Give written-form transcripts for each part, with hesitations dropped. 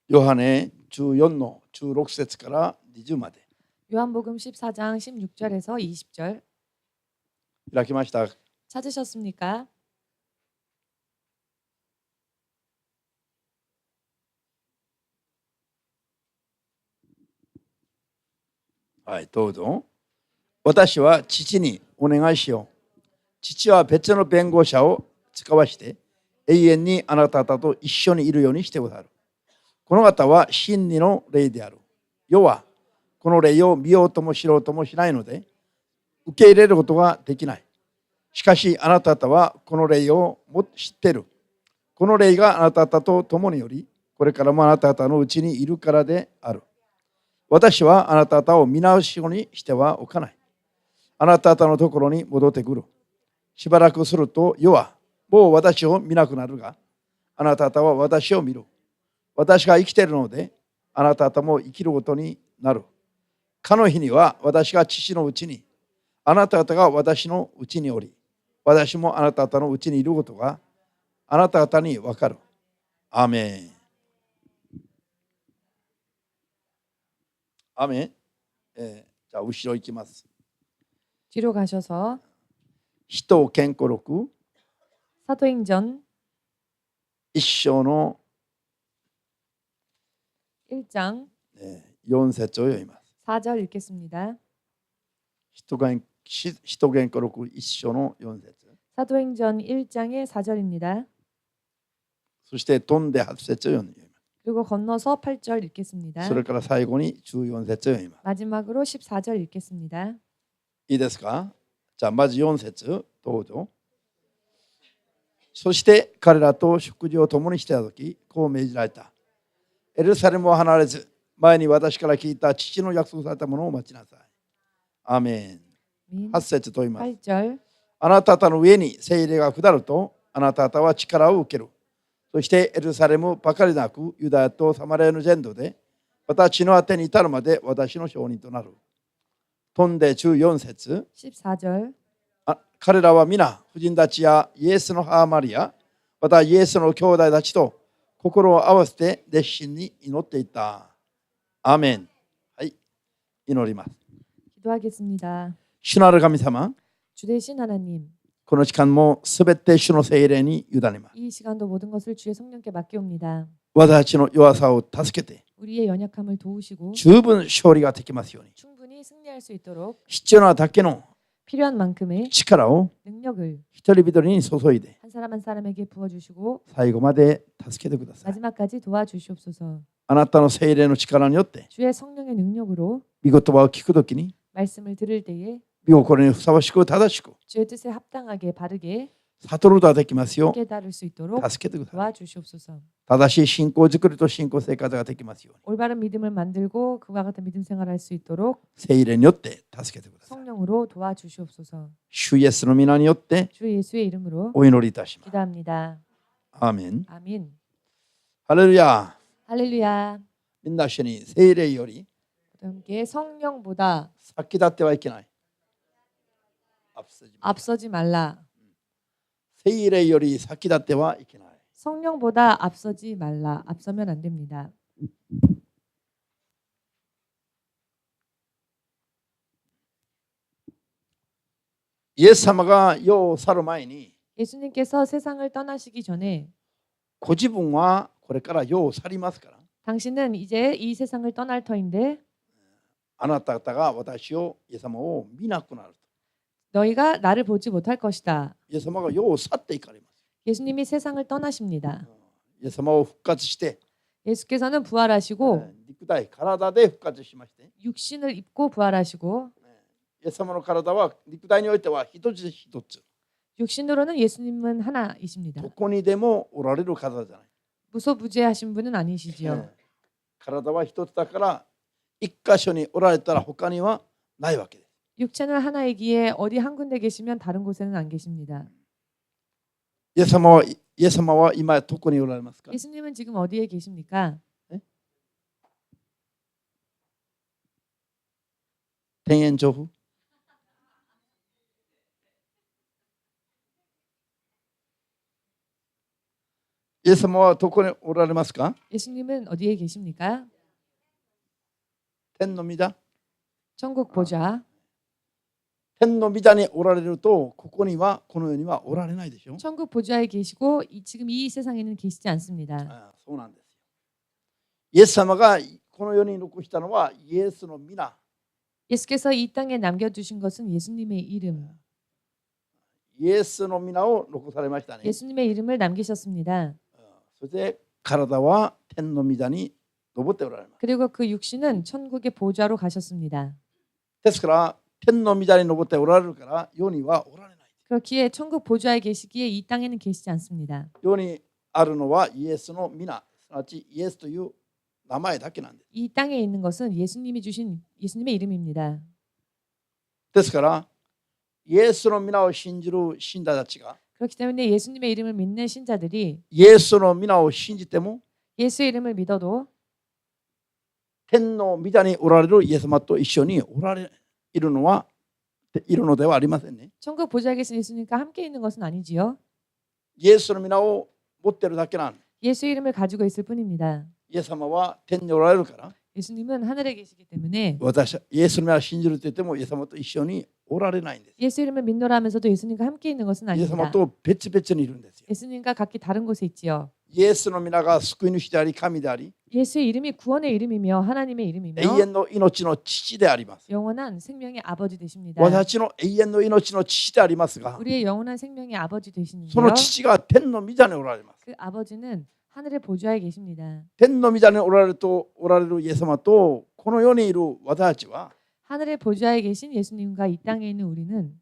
ヨハネ14の16節から20まで 요한복음 14장 16절에서 20절 開きました。 찾으셨습니까? はい、どうぞ。私は父にお願いしよう。父は別の弁護者を使わして永遠にあなた方と一緒にいるようにしてくださる。この方は真理の霊である。世はこの霊を見ようとも知ろうともしないので受け入れることができない。しかしあなた方はこの霊をも知っている。この霊があなた方と共により、これからもあなた方のうちにいるからである。私はあなた方を皆しごにしてはおかない。あなた方のところに戻ってくる。しばらくすると世はもう私を見なくなるが、あなた方は私を見る。私が生きているので、あなた方も生きることになる。かの日には私が父のうちに、あなた方が私のうちにおり、私もあなた方のうちにいることがあなた方に分かる。アーメン。アーメン。じゃあ後ろ行きます。 뒤로 가셔서 使徒検語録 사도행전 1章の 1장 4節を読みます。 4절 읽겠습니다. 使徒検語録1章の4節 사도행전 1장의 4절입니다. そして飛んで8節を読みます。 그리고 건너서 8절 읽겠습니다. それから最後に14節を読みます。 마지막으로 14절 읽겠습니다. いいですか？じゃあまず4節どうぞ。そして彼らと食事を共にしていたとき、こう命じられた。エルサレムを離れず、前に私から聞いた父の約束されたものを待ちなさい。アーメン。8節と言います。 8절 あなた方の上に聖霊が下ると、あなた方は力を受ける。そしてエルサレムばかりなく、ユダヤとサマリアの全土で、私のあてに至るまで私の証人となる。飛んで14節 14절 彼らは皆、婦人たちやイエスの母マリア、またイエスの兄弟たちと心を合わせて熱心に祈っていた。アーメン。はい、祈ります。 기도하겠습니다. 主なる神様、 주 되신 하나님, この時間もすべて主の聖霊に委ねます。 이 시간도 모든 것을 주의 성령께 맡겨옵니다. 私たちの弱さを助けて 우리의 연약함을 도우시고 十分勝利ができますように、 충분히 승리할 수 있도록 必要なだけの 필요한 만큼의 力を 능력을 一人一人に注いで 한 사람 한 사람에게 부어주시고 最後まで助けてください。 마지막까지 도와주시옵소서. あなたの聖霊の力によって 주의 성령의 능력으로 御言葉を聞くときに 말씀을 들을 때에 御心にふさわしく正しく 주의 뜻에 합당하게 바르게 悟ることができますよ 깨달을 수 있도록 う助けてください。 도와주시옵소서. 正しい信仰づくりと信仰生活ができますように 올바른 믿음을 만들고 그와 같은 믿음 생활을 할 수 있도록 聖霊によって助けてください。 성령으로 도와주시옵소서. 主イエスの皆によって 주 예수의 이름으로 お祈りいたします。 기도합니다. アーメン。 아멘. ハレルヤ。 할렐루야. みんな一緒に聖霊より 함께 성령보다 先立ってはいけない。 앞서지 말라. 聖霊より先立ってはいけない。 성령보다 앞서지 말라. 앞서면 안 됩니다. イエス様が世を去る前に 예수님께서 세상을 떠나시기 전에 ご自分はこれから世を去りますから、 당신은 이제 이 세상을 떠날 터인데 あなた方が私をイエス様を見なくなる。 너희가 나를 보지 못할 것이다. イエス様が世を去っていかれます。 예수님이 세상을 떠나십니다. イエス様を復活して 예수께서는 부활하시고 肉体体で復活しまして、 육신을 입고 부활하시고 イエス様の体は肉体においては一つ一つ、 육신으로는 예수님은 하나이십니다. どこにでもおられる方じゃない。 무소부재하신 분은 아니시지요. 体は一つだから一箇所におられたら他にはないわけです。 육체는 하나이기에 어디 한 군데 계시면 다른 곳에는 안 계십니다. イエス様は今どこにおられますか？ 예수님은 지금 어디에 계십니까? 天苑上府？イイエス様はどこにおられますか？ 예수님은 어디에 계십니까? 天の御座。 천국 보좌. 天の御座におられると、ここにはこの世にはおられないでしょ。 천국 보좌에 계시고 지금 이 세상에는 계시지 않습니다. そうなんですよ。イエス様がこの世に残したのはイエスの皆。 예수께서 이 땅에 남겨두신 것은 예수님의 이름. イエスの皆を残されましたね。 예수님의 이름을 남기셨습니다. そして体は天の御座に登っておられます。 그리고 그 육신은 천국의 보좌로 가셨습니다. ですから天の御座に登っておられるから世にはおられない。 그렇기에 천국 보좌에 계시기에 이 땅에는 계시지 않습니다. 世にあるのはイエスの皆、すなわちイエスという名前だけなんです。 이 땅에 있는 것은 예수님이 주신 예수님의 이름입니다. ですからイエスの皆を信じる信者たちが 그렇기 때문에 예수님의 이름을 믿는 신자들이 イエスの皆を信じても 예수의 이름을 믿어도 天の御座におられるイエス様と一緒におられいるのではありませんね。 천국 보좌에 계신 예수님과 함께 있는 것은 아니지요. イエスの皆を持っているだけなんです。 예수의 이름을 가지고 있을 뿐입니다. イエス様は天におられるから 예수님은 하늘에 계시기 때문에 私はイエスの皆を信じると言ってもイエス様と一緒におられないんです。 예수 이름을 믿노라 하면서도 예수님과 함께 있는 것은 イエス様 아닙니다. と別々にいるんですよ。 예수님과 각기 다른 곳에 있지요. イエスの皆が救い主であり神であり 예수의 이름이 구원의 이름이며 하나님의 이름이며 永遠の命の父であります。 영원한 생명의 아버지 되십니다. 私の永遠の命の父でありますが 우리의 영원한 생명의 아버지 そ 되시는데요. の父が天の御座におられます。 그 아버지는 하늘의 보좌에 계십니다. 天の御座におられるイエス様とこの世にいる私たちは 하늘의 보좌에 계신 예수님과 이 땅에 있는 우리는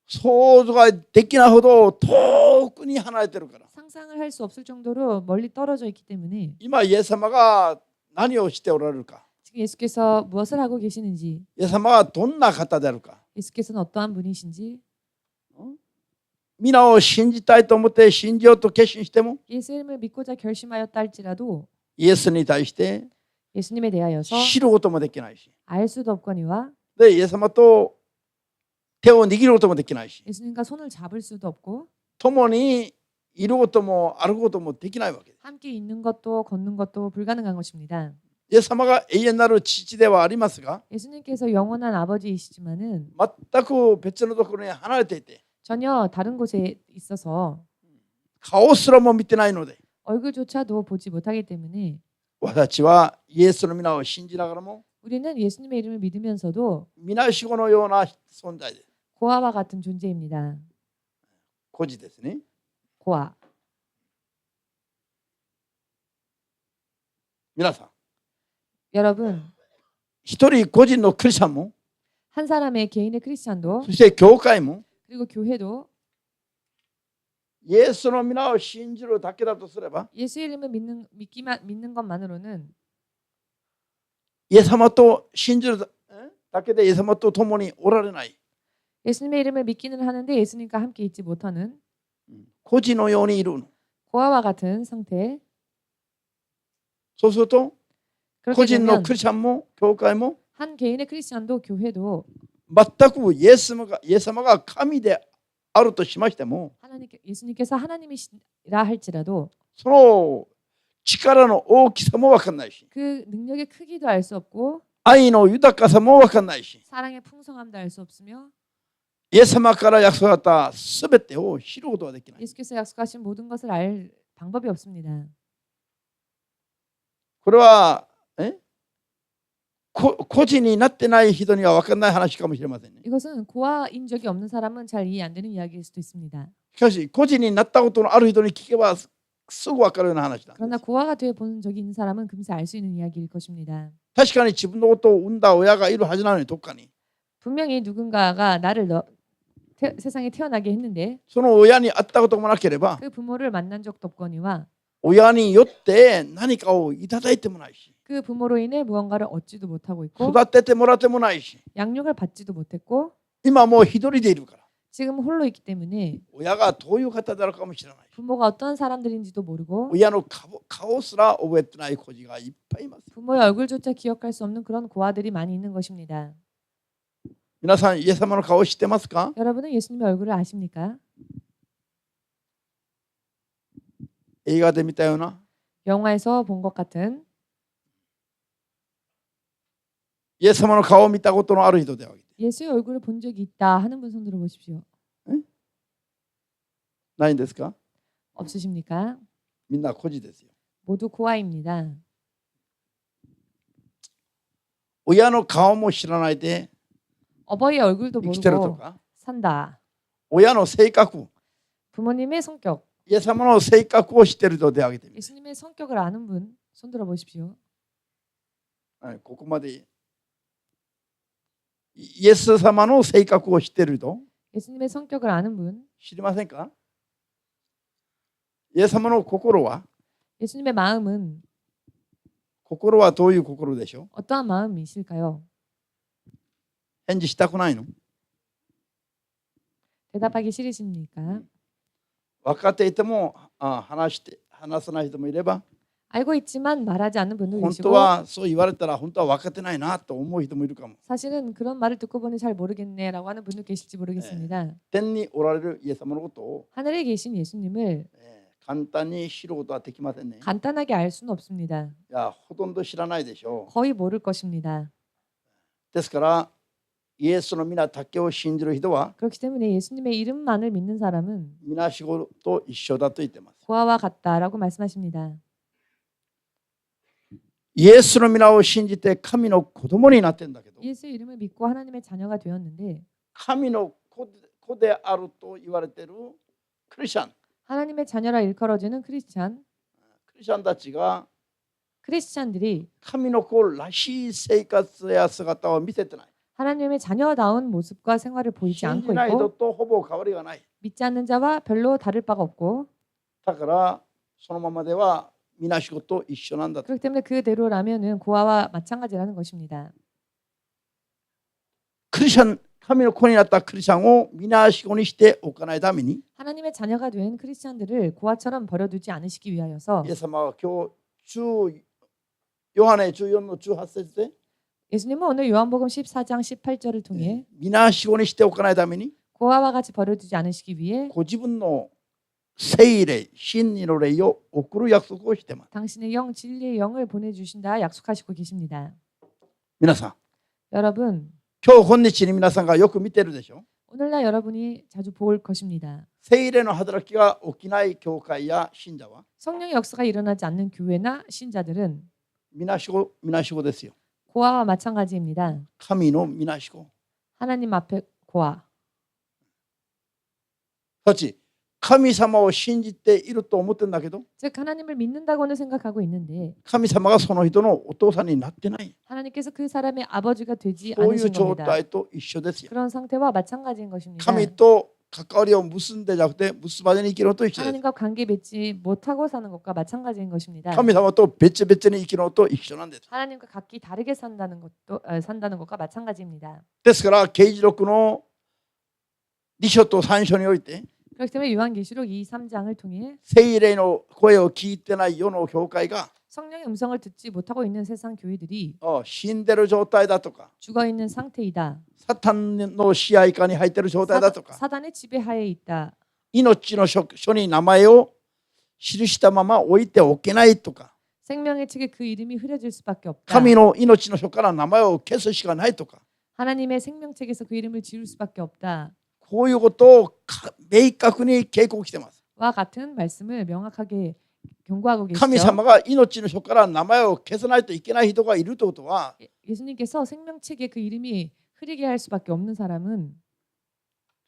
想像ができないほど遠くに離れてるから。 상상을 할 수 없을 정도로 멀리 떨어져 있기 때문에 今イエス様が何をしておられるか、 지금 예수께서 무엇을 하고 계시는지, イエス様はどんな方であるか、 예수께서는 어떠한 분이신지, 皆を信じたいと思って信じようと決心しても 예수 이름을 믿고자 결심하였다 할지라도 イエスに対して 예수님에 대하여서 知ることもできないし、 알 수도 없거니와 でイエス様と手を握ることもできないし、 예수님과 손을 잡을 수도 없고 共にいることも歩くこともできないわけです。 함께 있는 것도 걷는 것도 불가능한 것입니다. イエス様が永遠なる父ではありますが、 예수님께서 영원한 아버지이시지만은 全く別のところに離れていて 전혀 다른 곳에 있어서 顔すらも見てないので、 얼굴조차도 보지 못하기 때문에 私たちはイエスの皆を信じながらも 우리는 예수님의 이름을 믿으면서도 皆死後のような存在です。 고아와 같은 존재입니다. 孤児ですね。 고아. 皆さん、 여러분, 一人個人のクリスチャンも 한 사람의 개인의 크리스찬도 そして教会も 그리고 교회도 イエスの皆を信じるだけだとすれば 예수 이름을 믿는 것만으로는 イエス様と信じるだけでイエス様と共におられない 예수님의 이름을 믿기는 하는데 예수님과 함께 있지 못하는 孤児のようにいるの。 고아와 같은 상태. そうすると個 그렇게 人の 되면 クリスチャンも教会も 한 개인의 크리스찬도 교회도 全くイエス様が神であるとしましても 예수님께서 하나님이시라 할지라도 その力の大きさも分かんないし 그 능력의 크기도 알 수 없고 愛の豊かさも分かんないし 사랑의 풍성함도 알 수 없으며 イエス様から約束されたすべてを知ることができない。 예수께서 약속하신 모든 것을 알 방법이 없습니다. これは個人になってない人には分かんない話かもしれませんね。 이것은 고아인 적이 없는 사람은 잘 이해 안 되는 이야기일 수도 있습니다. しかし個人になったことのある人に聞けばすぐ分かるような話だ。 그러나 고아가 되어 본 적이 있는 사람은 금세 알 수 있는 이야기일 것입니다. 確かに自分のことを産んだ親がいるはずなのにどっかに 분명히 누군가가 나를 세상에 태어나게 했는데 その親に会ったこともなければ 그 부모를 만난 적도 없거니와 親によって何かをいただいてもないし 그 부모로 인해 무언가를 얻지도 못하고 있고 育ててもらってもないし 양육을 받지도 못했고 今もう一人でいるから 지금 홀로 있기 때문에 親がどういう方であるかもしれない 부모가 어떤 사람들인지도 모르고 親の顔すら覚えてない孤児がいっぱいいます。 부모의 얼굴조차 기억할 수 없는 그런 고아들이 많이 있는 것입니다. 皆さんイエス様の顔を知ってますか？ 여러분은 예수님의 얼굴을 아십니까? 映画で見たような 영화에서 본 것 같은 イエス様の顔を見たことのある人であげて 예수의 얼굴을 본 적이 있다 하는 분 손 들어 보십시오. ないんですか 없으십니까? みんな孤児ですよ 모두 고아입니다. 親の顔も知らないで 어버이의 얼굴도 生きてると 모르고 か 산다. 親の性格 부모님의 성격, イエス様の性格を知ってる人であげてみて 예수님의 성격을 아는 분 손 들어 보십시오. はいここまでイエス様の性格を知っている人 예수님의 성격을 아는 분, 知りませんかイエス様の心は 예수님의 마음은 心はどういう心でしょう 어떠한 마음이실까요? 返事したくないの 대답하기 싫으십니까? 分かっていても話さない人もいれば 알고 있지만 말하지 않는 분도 本 계시고 当はそう言われたら本当は分かってないなと思う人もいるかも 사실은 그런 말을 듣고 보니 잘 모르겠네라고 하는 분도 계실지 모르겠습니다. 天におられるイエス様のことを 하늘에 계신 예수님을 簡単に知ることはできませんね。 간단하게 알 수는 없습니다. いや、ほとんど知らないでしょう。 거의 모를 것입니다. ですからイエスの皆だけを信じる人は 그렇기 때문에 예수님의 이름만을 믿는 사람은 皆仕事と一緒だと言っています。 고아와 같다라고 말씀하십니다. イエスの皆を信じて神の子供になってんだけど 예수의 이름을 믿고 하나님의 자녀가 되었는데 神の子であると言われているクリスチャン 하나님의 자녀라 일컬어지는 크리스찬 たちが 크리스찬들이 神の子らしい生活や姿を見せてない。 하나님의 자녀다운 모습과 생활을 보이지 信 않고 じない人 있고 とほぼ変わりがない。 믿지 않는 자와 별로 다를 바가 없고 だからそのままでは皆仕事と一緒なんだと。 그렇기 때문에 그대로라면은 고아와 마찬가지라는 것입니다. クリスチャン神の子になったクリスチャンを皆仕事にしておかないために 하나님의 자녀가 된 크리스찬들을 고아처럼 버려두지 않으시기 위하여서 イエス様は今日ヨハネ14の18節で 예수님은 오늘 요한복음 14장 18절을 통해 皆仕事にしておかないために 고아와 같이 버려두지 않으시기 위해 ご自分の聖霊、真理の霊を送る約束をしています。 당신의 영, 진리의 영을 보내주신다 약속하시고 계십니다. 皆さん、 여러분, 今日日に皆さんがよく見てるでしょ。 오늘날 여러분이 자주 볼 것입니다. 聖霊の働きが起きない教会や信者は 성령의 역사가 일어나지 않는 교회나 신자들은 皆仕事ですよ。 고아와 마찬가지입니다. 神の皆仕事。 하나님 앞에 고아. たち神様を信じていると思ってるんだけど 즉 하나님을 믿는다고는 생각하고 있는데 神様がその人のお父さんになってない。 하나님께서 그 사람의 아버지가 되지 そういう 않으신 状 겁니다. 態と一緒ですよ。 그런 상태와 마찬가지인 것입니다. 神と関わりを結んでじゃなくて結ばずに生きるのと一緒です。 하나님과 관계 맺지 못하고 사는 것과 마찬가지인 것입니다. 神様と別々に生きるのと一緒なんです。 하나님과 각기 다르게 산다는 것과 마찬가지입니다. ですから啓示録の2章と3章において 그렇기 때문에 요한계시록 2, 3장을 통해 聖霊の声を聞いてない世の教会が 성령의 음성을 듣지 못하고 있는 세상 교회들이 死んでる状態だとか 죽어 있는 상태이다. サタンの支配下に入ってる状態だとか 사단의 지배하에 있다. 命の書に名前を記したまま置いておけないとか 생명의 책에 그 이름이 흐려질 수밖에 없다. 神の命の書から名前を消すしかないとか 하나님의 생명책에서 그 이름을 지울 수밖에 없다. こういうことを明確に警告しています。 와 같은 말씀을 명확하게 경고하고 神 계시죠. 様が命の書から名前を消さないといけない人がいるということは 예수님께서 생명책에 그 이름이 흐리게 할 수밖에 없는 사람은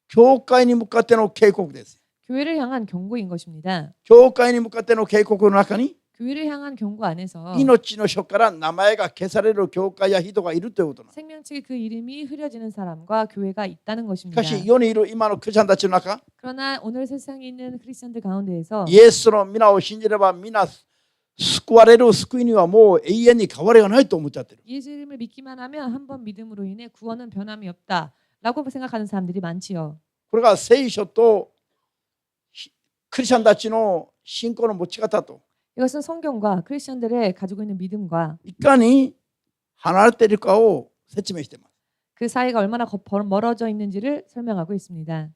教会に向かっての警告です。 교회를 향한 경고인 것입니다. 教会に向かっての警告の中に 교회를 향한 경고 안에서 命の書から名前が消される教会や人がいるということなんです。 생명책에 그 이름이 흐려지는 사람과 교회가 있다는 し 것입니다. かし世にいる今のクリスチャンたちの中 그러나 오늘 세상에 있는 크리스천들 가운데에서 イエスの皆を信じれば皆救われる救いにはもう永遠に変わりがないと思っちゃってる。 예수 이름을 믿기만 하면 한 번 믿음으로 인해 구원은 변함이 없다라고 생각하는 사람들이 많지요. これが聖書とクリスチャンたちの信仰の持ち方と 이것은 성경과 크리스천들의 가지고 있는 믿음과 いかに離れているかを説明しています。 그 사이가 얼마나 멀어져 있는지를 설명하고 있습니다.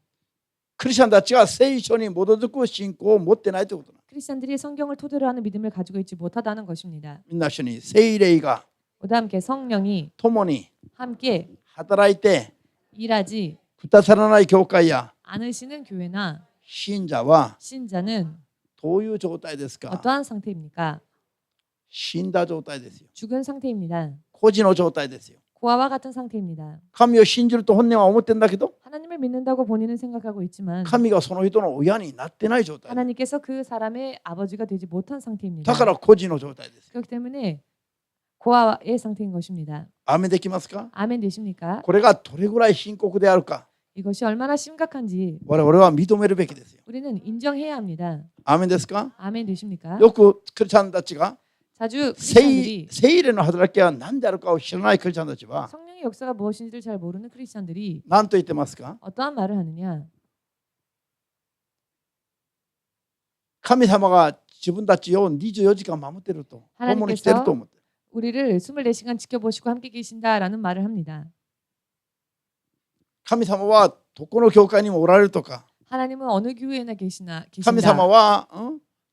クリスチャンたちが聖書に基づく信仰を持ってないということだ。 크리스찬들이 성경을 토대로 하는 믿음을 가지고 있지 못하다는 것입니다. みんな一緒に聖霊が 모두 함께 성령이 共に 함께 働いて 일하지 くださらない教会や 않으시는 교회나 信者は 신자는 どういう状態ですか？ 어떠한 상태입니까? 死んだ状態ですよ。 죽은 상태입니다. 孤児の状態ですよ。 고아와 같은 상태입니다. 神を信じると本人は思ってるんだけど 하나님을 믿는다고 본인은 생각하고 있지만 神がその人の親になってない状態。 하나님께서 그 사람의 아버지가 되지 못한 상태입니다. だから孤児の状態です。 그렇기 때문에 고아의 상태인 것입니다. アーメンできますか？ 아멘 되십니까? これがどれぐらい深刻であるか 이것이 얼마나 심각한지 我々は認めるべきですよ。 우리는 인정해야 합니다. アーメンですか？ 아멘 되십니까? よくクリスチャンたちが 자주 크리스찬들이 聖霊の働きは何であるかを知らないクリスチャンたちは 성령의 역사가 무엇인지를 잘 모르는 크리스찬들이 何と言ってますか？ 어떠한 말을 하느냐? 神様が自分たちを24時間守っていると共にしていると思っている。 우리를 24시간 지켜보시고 함께 계신다라는 말을 합니다. 神様はどこの教会にもおられるとか 하나님은 어느 교회나 神 계신다. 様は、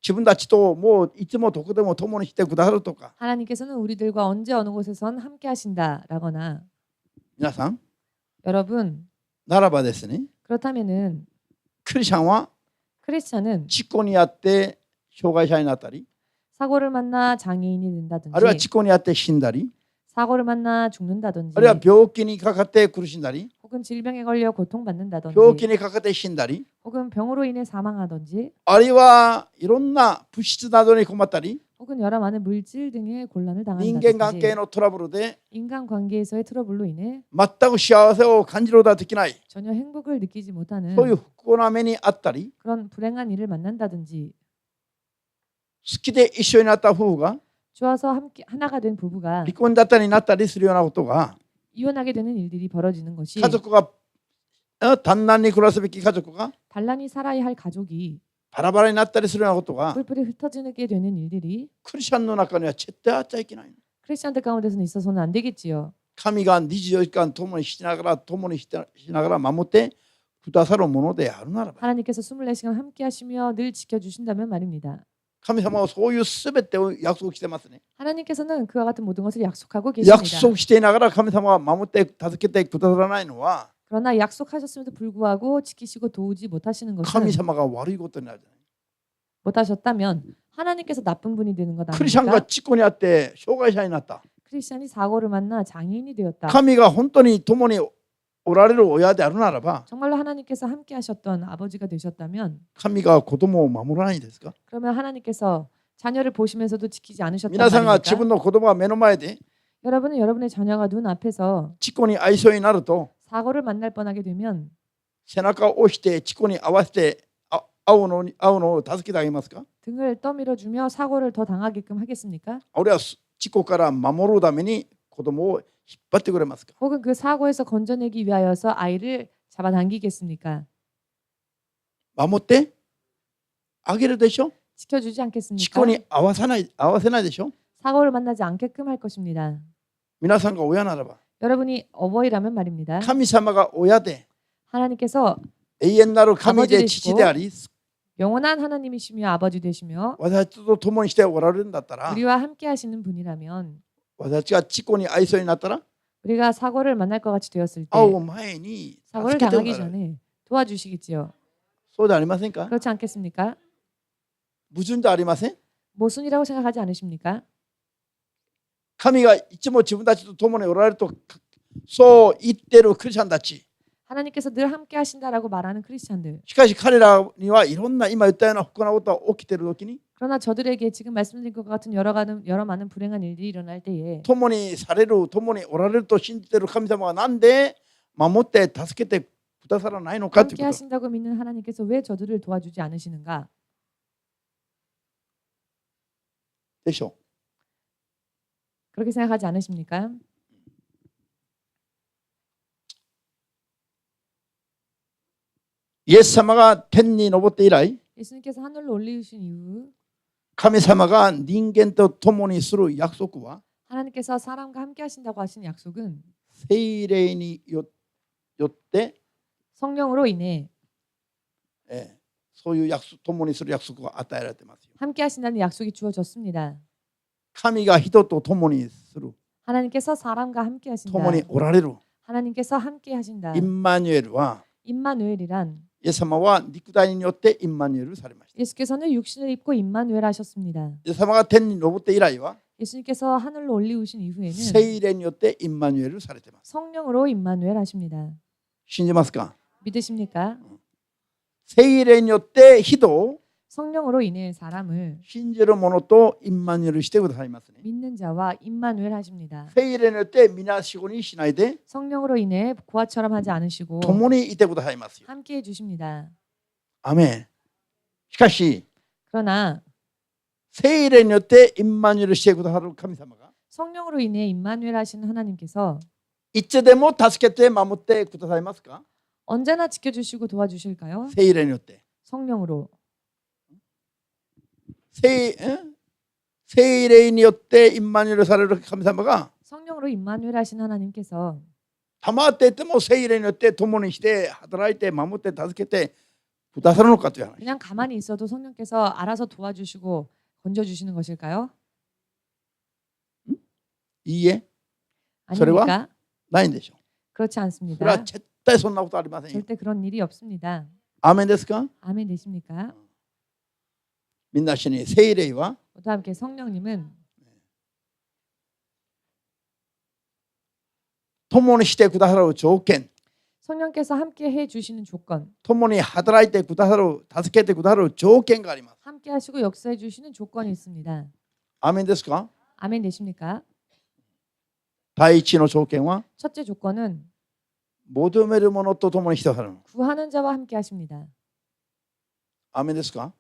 自分たちともういつもどこでも共にしてくださるとか 하나님께서는 우리들과 언제 어느 곳에선 함께 하신다라거나 皆さん 여러분 ならばですね 그렇다면은 クリスチャンは 크리스찬은 事故にあって障害者になったり 사고를 만나 장애인이 あるいは 된다든지 事故にあって死んだり 사고를 만나 죽는다든지 あるいは病気にかかって苦しんだり 혹은 질병에 걸려 고통받는다든지 病気にかかって死んだり 혹은 병으로 인해 사망하든지 あるいはいろんな物質などに困ったり 혹은 여러 많은 물질 등의 곤란을 人間関係 당한다든지 のトラブルで 인간관계에서의 트러블로 인해 全く幸せを感じることができない 전혀 행복을 느끼지 못하는 そういう不幸な目にあったり 그런 불행한 일을 만난다든지 好きで一緒になった夫婦が 좋아서 함께 하나가 된 부부가 離婚だったりになったりするようなことが 이혼하게 되는 일들이 벌어지는 것이 家族が単難に暮らすべき家族が 단란히 살아야 할 가족이 バラバラになったりするようなことが 뿔뿔이 흩어지게 되는 일들이 クリスチャンの中には絶対あっちゃいけない。 크리스찬들 가운데서는 있어서는 안 되겠지요. 神が24時間共にしながら守ってくださるものであるならば 하나님께서 24시간 함께 하시며 늘 지켜주신다면 말입니다. 神様はそういうすべてを約束してますね。 하나님께서는 그와 같은 모든 것을 약속하고 계십니다. 約束していながら神様は守って助けてくださらないのは 그러나 약속하셨음에도 불구하고 지키시고 도우지 못하시는 神 것은 様が悪いことになるじゃない。 못하셨다면 하나님께서 나쁜 분이 되는 것 クリスチャンが 아닙니까? 事故にあって障害者になった。 크리스찬이 사고를 만나 장애인이 되었다. 神が本当に共におられる親であるならば 정말로 하나님께서 함께 하셨던 아버지가 되셨다면 神が子供を守らないですか？ 그러면 하나님께서 자녀를 보시면서도 지키지 않으셨단 皆さんが自 말입니까? 分の子供が目の前で 여러분은 여러분의 자녀가 눈앞에서 事故に遭いそうになると 사고를 만날 뻔하게 되면 背中を押して事故に合わせて会うのを助けてあげますか？ 등을 떠밀어주며 사고를 더 당하게끔 하겠습니까? あるいは事故から守るために子供を引っ張ってくれますか？ 혹은 그 사고에서 건져내기 위하여서 아이를 잡아당기겠습니까? 守ってあげるでしょ？ 지켜주지 事 않겠습니까? 故に合わせないでしょ？ 사고를 만나지 않게끔 할 것입니다. 皆さんが親ならば 여러분이 어버이라면 말입니다. 神様が親で 하나님께서 永遠なる神で父であり 영원한 하나님이시며 아버지 되시며 私と共にしておられるんだったら 우리와 함께 하시는 분이라면 私が事故に遭いそうになったら 우리가 사고를 만날 것 같이 되었을 때 会う前に 사고를 助けてお 당하기 られる。 전에 도와주시겠지요. そうではありませんか？ 그렇지 않겠습니까? 矛盾じゃありません？ 모순이라고 생각하지 않으십니까? 神がいつも自分たちと共におられるとそう言っているクリスチャンたち 하나님께서 늘 함께 하신다라고 말하는 크리스찬들. しかし彼らにはいろんな今言ったような不幸なことが起きている時に 그러나 저들에게 지금 말씀드린 것 같은 여러 많은 불행한 일들이 일어날 때에 共にされる共におられると信じている神様がなんで守って助けてくださらないのかという 함께 こと 하신다고 믿는 하나님께서 왜 저들을 도와주지 않으시는가? でしょう。 그렇게 생각하지 않으십니까? イエス様が天に昇って以来 예수님께서 하늘로 올리신 이후 神様が人間と共にする約束は 하나님께서 사람과 함께 하신다고 하신 약속은 聖霊によって 성령으로 인해 そういう約束、共にする約束が与えられてますよ。 함께 하신다는 약속이 주어졌습니다. 神が人と共にする、 하나님께서 사람과 함께 하신다. 共におられる 하나님께서 함께 하신다. インマニュエルは、 임마누엘이란 イエス様は肉体によってインマニュエルされました。 예수께서는 육신을 입고 임마누엘 하셨습니다. イエス様が天に昇って以来は 예수님께서 하늘로 올리우신 이후에는 聖霊によってインマニュエルされています。 성령으로 임마누엘 하십니다. 信じますか？ 믿으십니까? 聖霊によって人を 성령으로 인해 사람을 信じる者とインマニュエルしてくださいますね。 믿는 자와 임마누엘 하십니다. 聖霊によって皆しごにしないで 성령으로 인해 고아처럼 하지 않으시고 共にいてくださいますよ。 함께 해주십니다. アメン。しかし 그러나 聖霊によってインマニュエルしてくださる神様が 성령으로 인해 임마누엘 하시는 하나님께서 いつでも助けて守ってくださいますか？ 언제나 지켜주시고 도와주실까요? 聖霊によって 성령으로 聖霊によってインマニュエルされる神様が 성령으로 임마누엘 하신 하나님께서 黙っていても聖霊によって共にして働いて守って助けてくださるのかという話。 그냥 가만히 있어도 성령께서 알아서 도와주시고 건져주시는 것일까요? いいえ、それは 아닙니까? ないんでしょう。 그렇지 それは 않습니다. 絶対そんなことありませんよ。 절대 그런 일이 없습니다. アーメンですか？ 아멘 되십니까? みんな一緒に聖霊は 모두 함께 성령님은 共にしてくださる条件、 성령께서 함께 해주시는 조건, 共に働いてくださる、助けてくださる条件があります。 함께 하시고 역사해 주시는 조건이 있습니다. アーメンですか？ 아멘 되십니까? 第一の条件は 첫째 조건은 求める者と共にしてくださる。 구하는 자와 함께 하십니다. アーメンですか？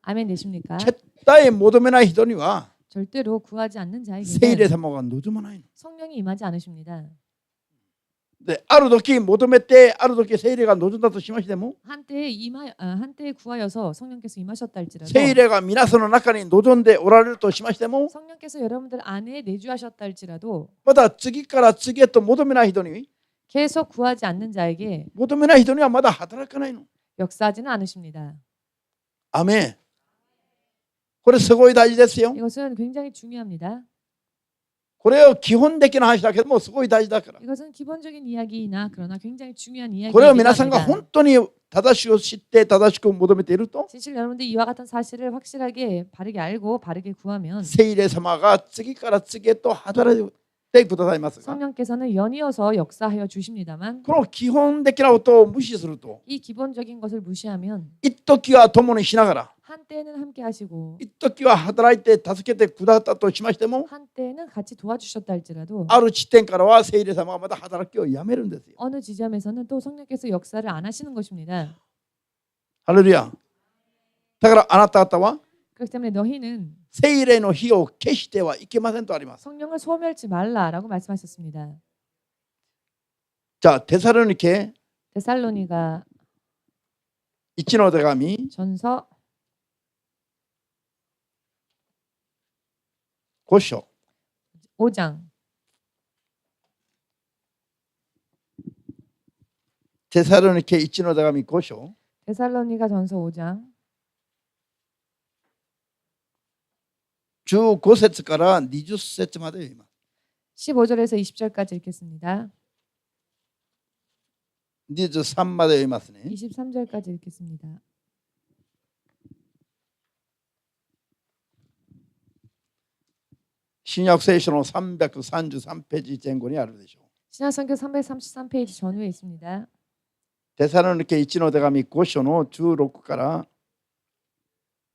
아멘 되십니까? 絶対求めない人には 절대로 구하지 않는 聖霊 자에게는 様が望まないの。 성령이 임하지 않으십니다. で、ある時求めて、ある時聖霊が望んだとしましても、 한때에 구하여서 성령께서 임하셨다 할지라도 聖霊が皆さんの中に望んでおられるとしましても、 성령께서 여러분들 안에 내주하셨다 할지라도 また次から次へと求めない人に、 계속 구하지 않는 자에게 求めない人にはまだ働かないの。 역사하지는 않으십니다. アメン。これすごい大事ですよ。 이것은 굉장히 중요합니다. これは基本的な話だけどもすごい大事だから。 이것은 기본적인 이야기이나 그러나 굉장히 중요한 これを 이야기이기도 皆さんが 합니다. 本当に正しいを知って正しく求めていると、 진실 여러분들이 이와 같은 사실을 확실하게 바르게 알고 바르게 구하면 聖霊様が次から次へと働いてくださいますが、 성령께서는 연이어서 역사하여 주십니다만 この基本的なことを無視すると、 이 기본적인 것을 무시하면 一時は共にしながら、 한때는 함께 하시고 一時は働いて助けてくださったとしましても、 한때는 같이 도와주셨다 할지라도 ある地点からは聖霊様がまた働きをやめるんですよ。 어느 지점에서는 또 성령께서 역사를 안 하시는 것입니다. ハレルヤ。だからあなた方は 그렇기 때문에 너희는 聖霊の火を消してはいけませんとあります。 성령을 소멸치 말라라고 말씀하셨습니다. じゃあテサロニケ 데살로니가 1の手紙 전서 5章 5장 テサロニケ1の手紙5章 데살로니가 전서 5장 15節から20節まで読みます。 15절에서 20절까지 읽겠습니다. 23まで読みますね。 23절까지 읽겠습니다. 新約聖書の333ページ前後にあるでしょう。 신약성경 333페이지 전후에 있습니다. テサロニケ1の手紙5章の16から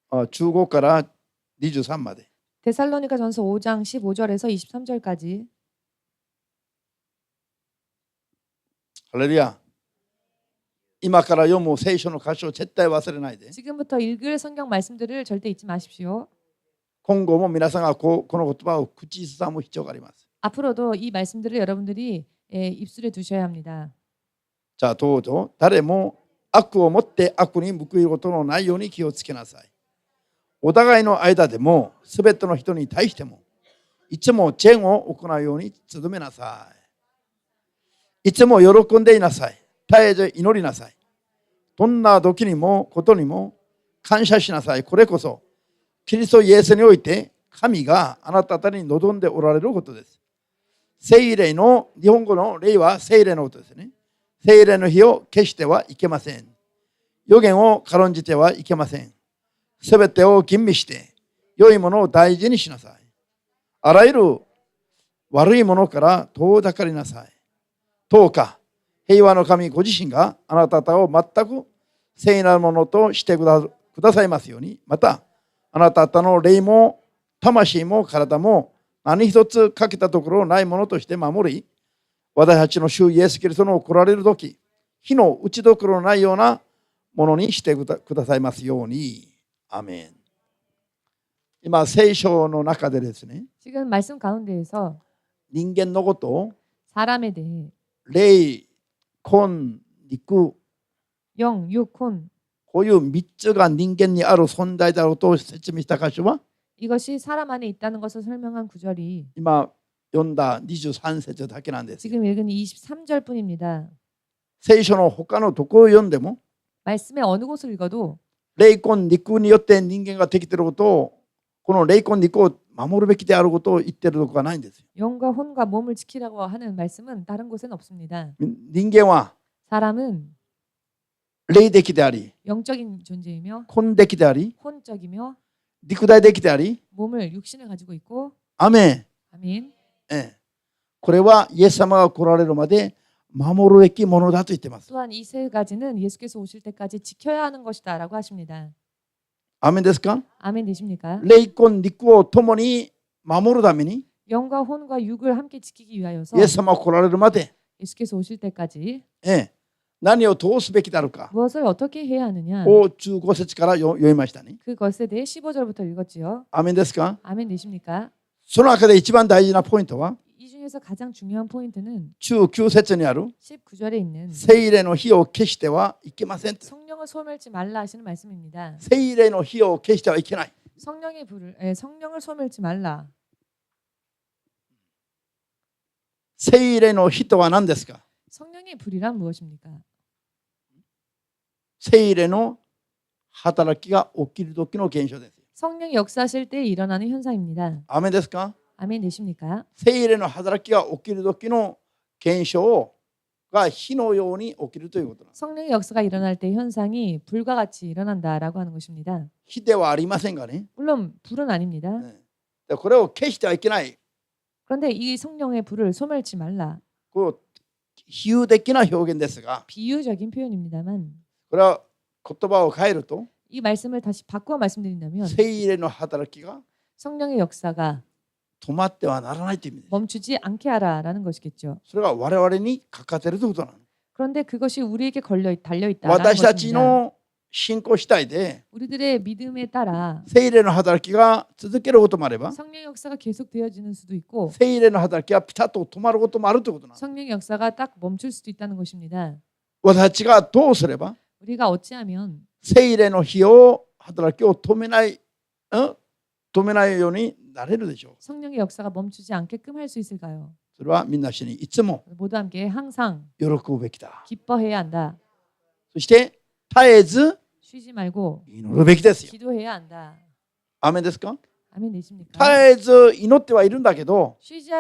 15から23まで。 데살로니가 전서 5장 15절에서 23절까지 ハレルヤ。今から読む聖書の箇所を絶対忘れないで。 지금부터 읽을 성경 말씀들을 절대 잊지 마십시오. 今後も皆さんがこの言葉を口ずさむ必要があります。 앞으로도 이 말씀들을 여러분들이 입술에 두셔야 합니다. じゃあどうぞ誰も悪をもって悪に報いることのないように気をつけなさい。お互いの間でもすべての人に対してもいつも善を行うように努めなさい。いつも喜んでいなさい。絶えず祈りなさい。どんな時にもことにも感謝しなさい。これこそキリストイエスにおいて神があなた方に望んでおられることです。聖霊の、日本語の霊は聖霊のことですね。聖霊の火を消してはいけません。予言を軽んじてはいけません。すべてを吟味して良いものを大事にしなさい。あらゆる悪いものから遠ざかりなさい。どうか平和の神ご自身があなた方を全く聖なるものとしてくださいますように、またあなた方の霊も魂も体も何一つ欠けたところないものとして守り、私たちの主イエスキリストの来られる時、火の打ちどころのないようなものにしてくださいますように。アメン。今聖書の中でですね、 지금 말씀 가운데에서 人間のことを 사람에 대해 霊、魂、肉、 영, 육, 혼 こういう3つが人間にある存在であると説明した箇所は 이것이 사람 안에 있다는 것을 설명한 구절이 今読んだ23節だけなんです。 지금 읽은 23절뿐입니다. 聖書の他のどこを読んでも 말씀의 어느 곳을 읽어도 霊魂肉によって人間ができていることを、この霊魂肉を守るべきであることを言っているところがないんですよ。 영과 혼과 몸을 지키라고 하는 말씀은 다른 곳엔 없습니다. 人間は 사람은 霊的であり、 영적인 존재이며 魂的であり、 혼적이며 肉体的であり、 몸을 육신을 가지고 있고 アメン。 아멘. これはイエス様が来られるまで守るべきものだと言っています。 또한 이 세 가지는 예수께서 오실 때까지 지켜야 하는 것이다라고 하십니다. アメンですか？ 아멘 되십니까? 霊魂肉を共に守るために 영과 혼과 육을 함께 지키기 위하여서 イエス様が来られるまで、 예수께서 오실 때까지 何をどうすべきだろうか 무엇을 어떻게 해야 하느냐 を15節から読みましたね。 그것에 대해 15절부터 읽었지요. アメンですか？ 아멘 되십니까? その中で一番大事なポイントは 이 중에서 가장 중요한 포인트는 19節にある 19절에 있는 聖霊の火を消してはいけません。 성령을 소멸치 말라 하시는 말씀입니다. 聖霊の火を消してはいけない。 성령을 소멸치 말라. 聖霊の火とは何ですか？ 성령의 불이란 무엇입니까? 聖霊の働きが起きる時の現象です。 성령이 역사하실 때 일어나는 현상입니다. アメンですか？ 아멘 되십니까? 聖霊の働きが起きる時の現象が火のように起きるということなんです。 성령의 역사가 일어날 때 현상이 불과 같이 일어난다라고 하는 것입니다. 火ではありませんがね。 물론 불은 아닙니다. これを消してはいけない。 그런데 이 성령의 불을 소멸치 말라. こう比喩的な表現ですが、 비유적인 표현입니다만 これは言葉を変えると 이 말씀을 다시 바꾸어 말씀드린다면 聖霊の働きが 성령의 역사가 止まってはならないという意味です。 멈추지 않게 하라라는 것이겠죠. それが我々にかかっているということなの。 그런데 그것이 우리에게 달려 있다라는 私たち 것입니다. の信仰次第で 우리들의 믿음에 따라 聖霊の働きが続けることもあれば、 성령의 역사가 계속 되어지는 수도 있고 聖霊の働きがピタッと止まることもあるということなの。 성령의 역사가 딱 멈출 수도 있다는 것입니다. 私たちがどうすれば 우리가 어찌하면 聖霊の火を働きを止めないようになれるでしょう。 성령의 역사가 멈추지 않게끔 할 수 있을까요? それはみんなしにいつも 모두 함께 항상 喜ぶべきだ。 기뻐해야 한다. そして絶えず 쉬지 말고 祈るべきですよ。 기도해야 한다. アメンですか？ 아멘 되십니까? 絶えず祈ってはいるんだけど、 쉬지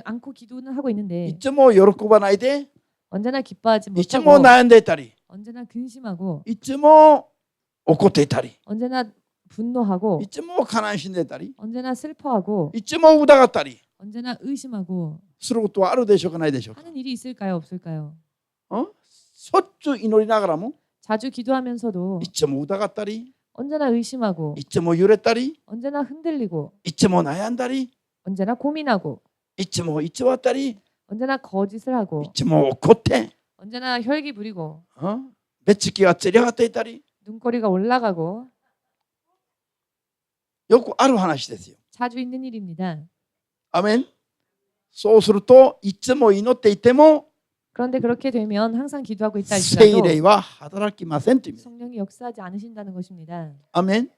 않고 기도는 하고 있는데 いつも喜ばないで、 언제나 기뻐하지 いつも 못하고 悩んでいたり、 언제나 근심하고 いつも怒っていたり、 언제나 분노하고 いつも悲しんでいたり、 언제나 슬퍼하고 いつも疑ったり 언제나 의심하고 することはあるでしょうかないでしょうか。 하는 일이 있을까요? 없을까요? しょっちゅう祈りながらも 자주 기도하면서도 いつも疑ったり、 언제나 의심하고 いつも揺れたり、 언제나 흔들리고 いつも悩んだり、 언제나 고민하고 いつも偽ったり、 언제나 거짓을 하고 いつも怒って、 언제나 혈기 부리고 目つきがつり上がっていたり、 눈꼬리가 올라가고 よくある話ですよ。 자주 있는 일입니다. アメン。そうするといつも祈っていても 그런데 그렇게 되면 항상 기도하고 있다 聖 할지라도 霊は働きませんという意味です。 성령이 역사하지 않으신다는 것입니다. アメン。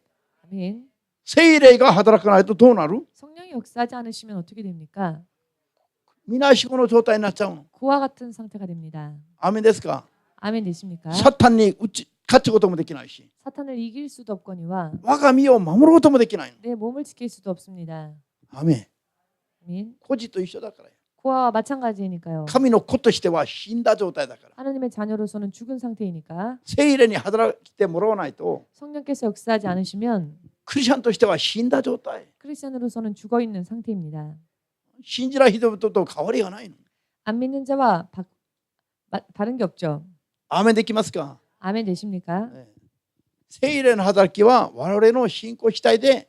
아멘. 聖霊が働かないとどうなる？ 성령이 역사하지 않으시면 어떻게 됩니까? 虚し子の状態になっちゃうの。 그와 같은 상태가 됩니다. アメンですか？ 아멘 되십니까? サタンに勝つこともできないし、 사탄을 이길 수도 없거니와 我が身を守ることもできないの。 내 몸을 지킬 수도 없습니다. アメン。 아멘. 孤児と一緒だからよ。 그와 마찬가지니까요. 神の子としては死んだ状態だから。 하나님의 자녀로서는 죽은 상태이니까 聖霊に働いてもらわないと、 성령께서 역사하지 않으시면 クリスチャンとしては死んだ状態。 크리스천으로서는 죽어 있는 상태입니다. 信じない人々と変わりがないの。 안 믿는 자와 다른 게 없죠. アーメンできますか？ 아멘 되십니까? 聖霊の働きは我々の信仰主体で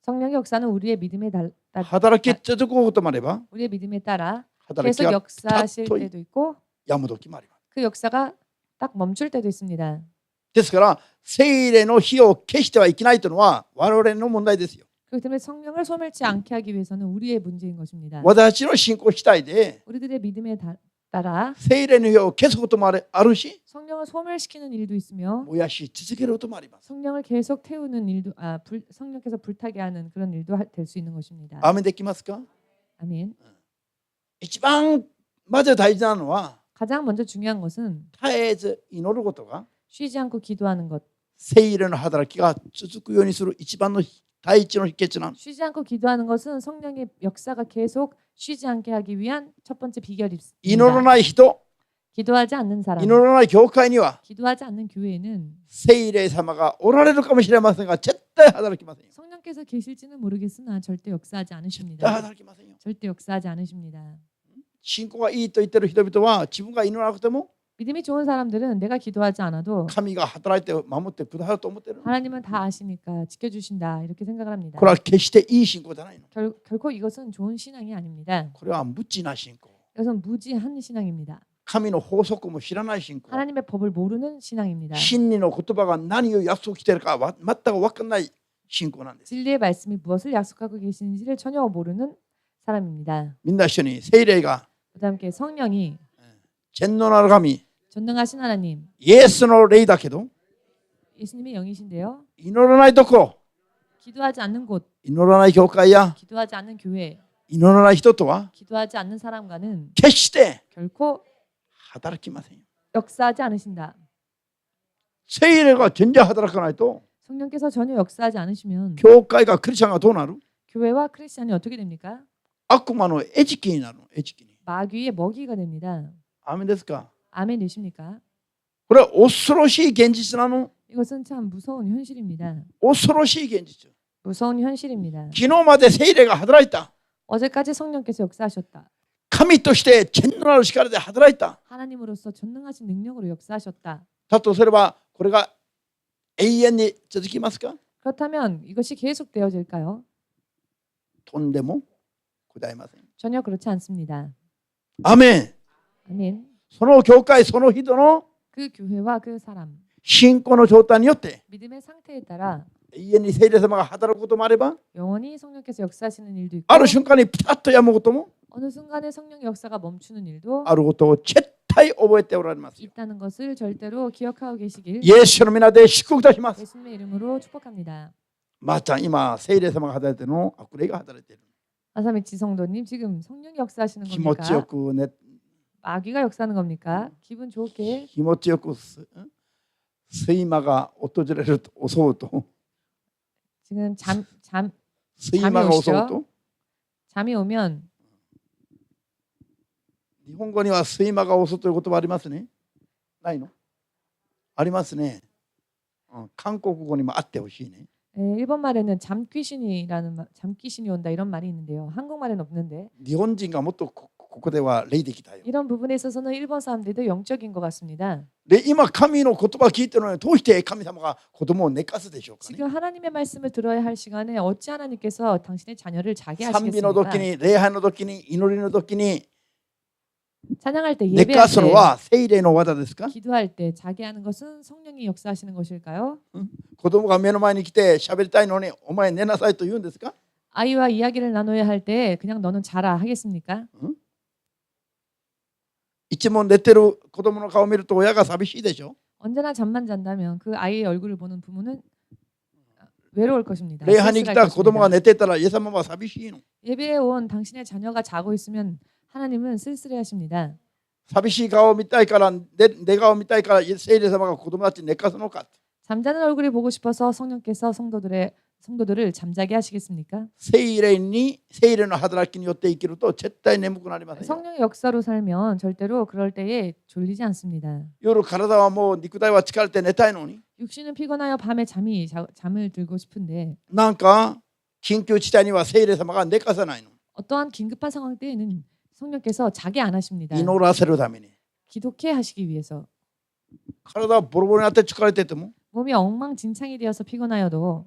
성령의 역사는 우리의 믿음에働き続くこともあれば、 우리의 믿음에 따라 働き 계속 が 역사하실 と 때도 있고 やむ時もあります。 그 역사가 딱 멈출 때도 있습니다. ですから聖霊の火を消してはいけないというのは我々の問題ですよ。 그렇기 때문에 성령을 소멸치 않게 하기 위해서는 우리의 문제인 것입니다. 私の信仰主体で 우리들의 믿음에 따라 聖霊の火を消すこともあるし、 성령을 소멸시키는 일도 있으며 燃やし続けることもあります。 성령을 계속 태우는 일도 성령께서 불타게 하는 그런 일도 될 수 있는 것입니다. アーメンできますか？ 아멘. 一番まず大事なのは 가장 먼저 중요한 것은 絶えず祈ることが 쉬지 않고 기도하는 것. 聖霊の働きが続くようにする一番の第一の秘訣なの。 쉬지 않고 기도하는 것은 성령의 역사가 계속 쉬지 않게 하기 위한 첫 번째 비결입니다. 祈らない人、 기도하지 않는 사람, 祈らない教会には 기도하지 않는 교회에는 聖霊様がおられるかもしれませんが絶対働きませんよ。 성령께서 계실지는 모르겠으나 절대 역사하지 絶対 않으십니다. 働きませんよ。 절대 역사하지 않으십니다. 信仰がいいと言っている人々は自分が祈らなくても 믿음이 좋은 사람들은 내가 기도하지 않아도 神が働いて守ってくださると思っている。 하나님은 다 아시니까 지켜주신다 이렇게 생각을 합니다. これは決していい信仰じゃないの。 결코 이것은 좋은 신앙이 아닙니다. これは無知な信仰。 이것은 무지한 신앙입니다. 神の法則も知らない信仰。 하나님의 법을 모르는 신앙입니다. 真理の言葉が何を約束しているか全く分からない信仰なんです。 진리의 말씀이 무엇을 약속하고 계시는지를 전혀 모르는 사람입니다. みんな一緒に聖霊が 그다음에 함께 성령이 全能なる神 전능하신 하나님, イエスの霊だけど 예수님의 영이신데요. 祈らないところ、 기도하지 않는 곳, 祈らない教会や 기도하지 않는 교회, 祈らない人とは 기도하지 않는 사람과는 決して 결코 働きませんよ。 역사하지 않으신다. 聖霊が全然働かないと 성령께서 전혀 역사하지 않으시면 教会がクリスチャンがどうなる？ 교회와 크리스찬이 어떻게 됩니까? 悪魔の餌食になるの。餌食に。 마귀의 먹이가 됩니다. アーメンですか？ 아멘 되십니까? これは恐ろしい現実なの。 이것은 참 무서운 현실입니다. 恐ろしい現実。 무서운 현실입니다. 昨日まで聖霊が働いた。 어제까지 성령께서 역사하셨다. 神として全能なる力で働いた。 하나님으로서 전능하신 능력으로 역사하셨다. だとすればこれが永遠に続きますか？ 그렇다면 이것이 계속되어질까요? とんでもございません。 전혀 그렇지 않습니다. アーメン。 아멘. その教会その人の 그 교회와 그 사람, 信仰の状態によって 믿음의 상태에 따라 永遠に聖霊様が働くこともあれば 영원히 성령께서 역사하시는 일도 있고 ある瞬間にピタッとやむことも 어느 순간에 성령의 역사가 멈추는 일도 あることを絶対覚えておられますよ。 있다는 것을 절대로 기억하고 계시길 イエスの皆で祝福いたします。 예수님의 이름으로 축복합니다. まーちゃん今聖霊様が働いてるの悪霊が働いている。 아사미치 성도님 지금 성령이 역사하시는 気持ちよ 겁니까? くね 마귀가 역사하는 겁니까? 기분 좋게 気持ちよく睡魔が訪れると襲うと 지금 睡魔が襲うと 잠이 오면 日本語には睡魔が襲うという言葉ありますね。ないの？ありますね。韓国語にもあってほしいね。 일본 말에는 잠귀신이 온다 이런 말이 있는데요. 한국말에는 없는데 日本人がもっとここでは霊的だよ。 이런 부분에 있어서는 일본 사람들도 영적인 것 같습니다. で今神の言葉を聞いてるのにどうして神様が子供を寝かすでしょうかね。 지금 하나님의 말씀을 들어야 할 시간에 어찌 하나님께서 당신의 자녀를 자게 賛美の時 하시겠습니까? に礼拝の時に祈りの時に 찬양할 때 寝 예배할 かすの 때 は聖霊の技ですか？ 기도할 때 자게 하는 것은 성령이 역사하시는 것일까요? 子供が目の前に来て喋りたいのにお前寝なさいと言うんですか？ 아이와 이야기를 나눠야 할 때 그냥 너는 자라 하겠습니까? いつも寝てる子供の顔を見ると親が寂しいでしょ。 언제나 잠만 잔다면 그 아이의 얼굴을 보는 부모는 외로울 것입니다. 礼拝に来た子供が 쓸쓸할 것입니다. 寝てたらイエス様は寂しいの。 예배에 온 당신의 자녀가 자고 있으면 하나님은 쓸쓸해하십니다. 寂しい顔を見たいから寝顔を見たいから聖霊様が子供たちに寝かすのか。 잠자는 얼굴이 보고 싶어서 성령께서 성도들을 잠자게 하시겠습니까? 聖霊の働きによって生きると絶対眠くなりませんよ。 성령의 역사로 살면 절대로 그럴 때에 졸리지 않습니다. 夜体はもう肉体は疲れて寝たいのに 육신은 피곤하여 밤에 잠을 들고 싶은데 なんか緊急事態には聖霊様が寝かさないの。 어떠한 긴급한 상황 때에는 성령께서 자게 안 하십니다. 祈らせるために。 기독해 하시기 위해서. 体はボロボロになって疲れてても 몸이 엉망진창이 되어서 피곤하여도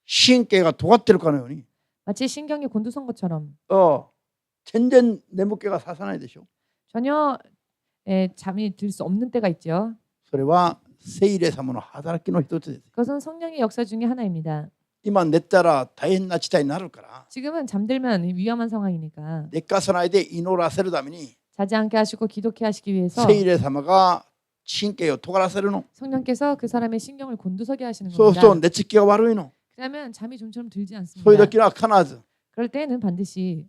神経が尖ってるかのように 마치 신경이 곤두선 것처럼 全然眠気がささないでしょ。 전혀 잠이 들 수 없는 때가 있죠. それは聖霊様の働きの一つです。 그것은 성령의 역사 중에 하나입니다. 今寝たら大変な事態になるから 지금은 잠들면 위험한 상황이니까 寝かさないで祈らせるために 자지 않게 하시고 기독해 하시기 위해서 聖霊様が神経を尖らせるの。 성령께서 그 사람의 신경을 곤두서게 하시는 そうすると 겁니다. 寝つきが悪いの。 그러면 잠이 좀처럼 들지 そういう 않습니다. 時は必ず 그럴 때에는 반드시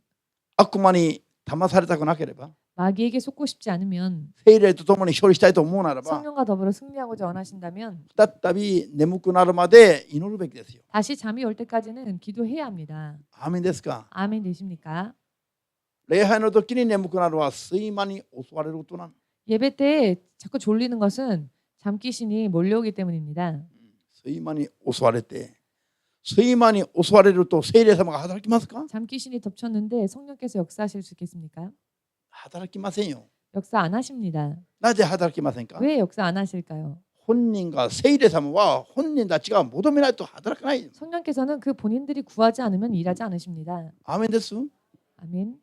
悪魔に騙されたくなければ 마귀에게 속고 싶지 않으면 聖霊と共に勝利したいと思うならば 성령과 더불어 승리하고자 원하신다면 再び眠くなるまで祈るべきですよ。 다시 잠이 올 때까지는 기도해야 합니다. アーメンですか。 아멘 되십니까? 礼拝の時に眠くなるのは睡魔に襲われることなの。 예배 때 자꾸 졸리는 것은 잠귀신이 몰려오기 때문입니다. 睡魔に襲われて睡魔に襲われると聖霊様が働きますか。 잠귀신이 덮쳤는데 성령께서 역사하실 수 있겠습니까? 働きませんよ。 역사 안 하십니다. なぜ働きませんか。 왜 역사 안 하실까요? 本人が聖霊様は本人たちが求めないと働かない。 성령께서는 그 본인들이 구하지 않으면 일하지 않으십니다. アーメンです。 아멘.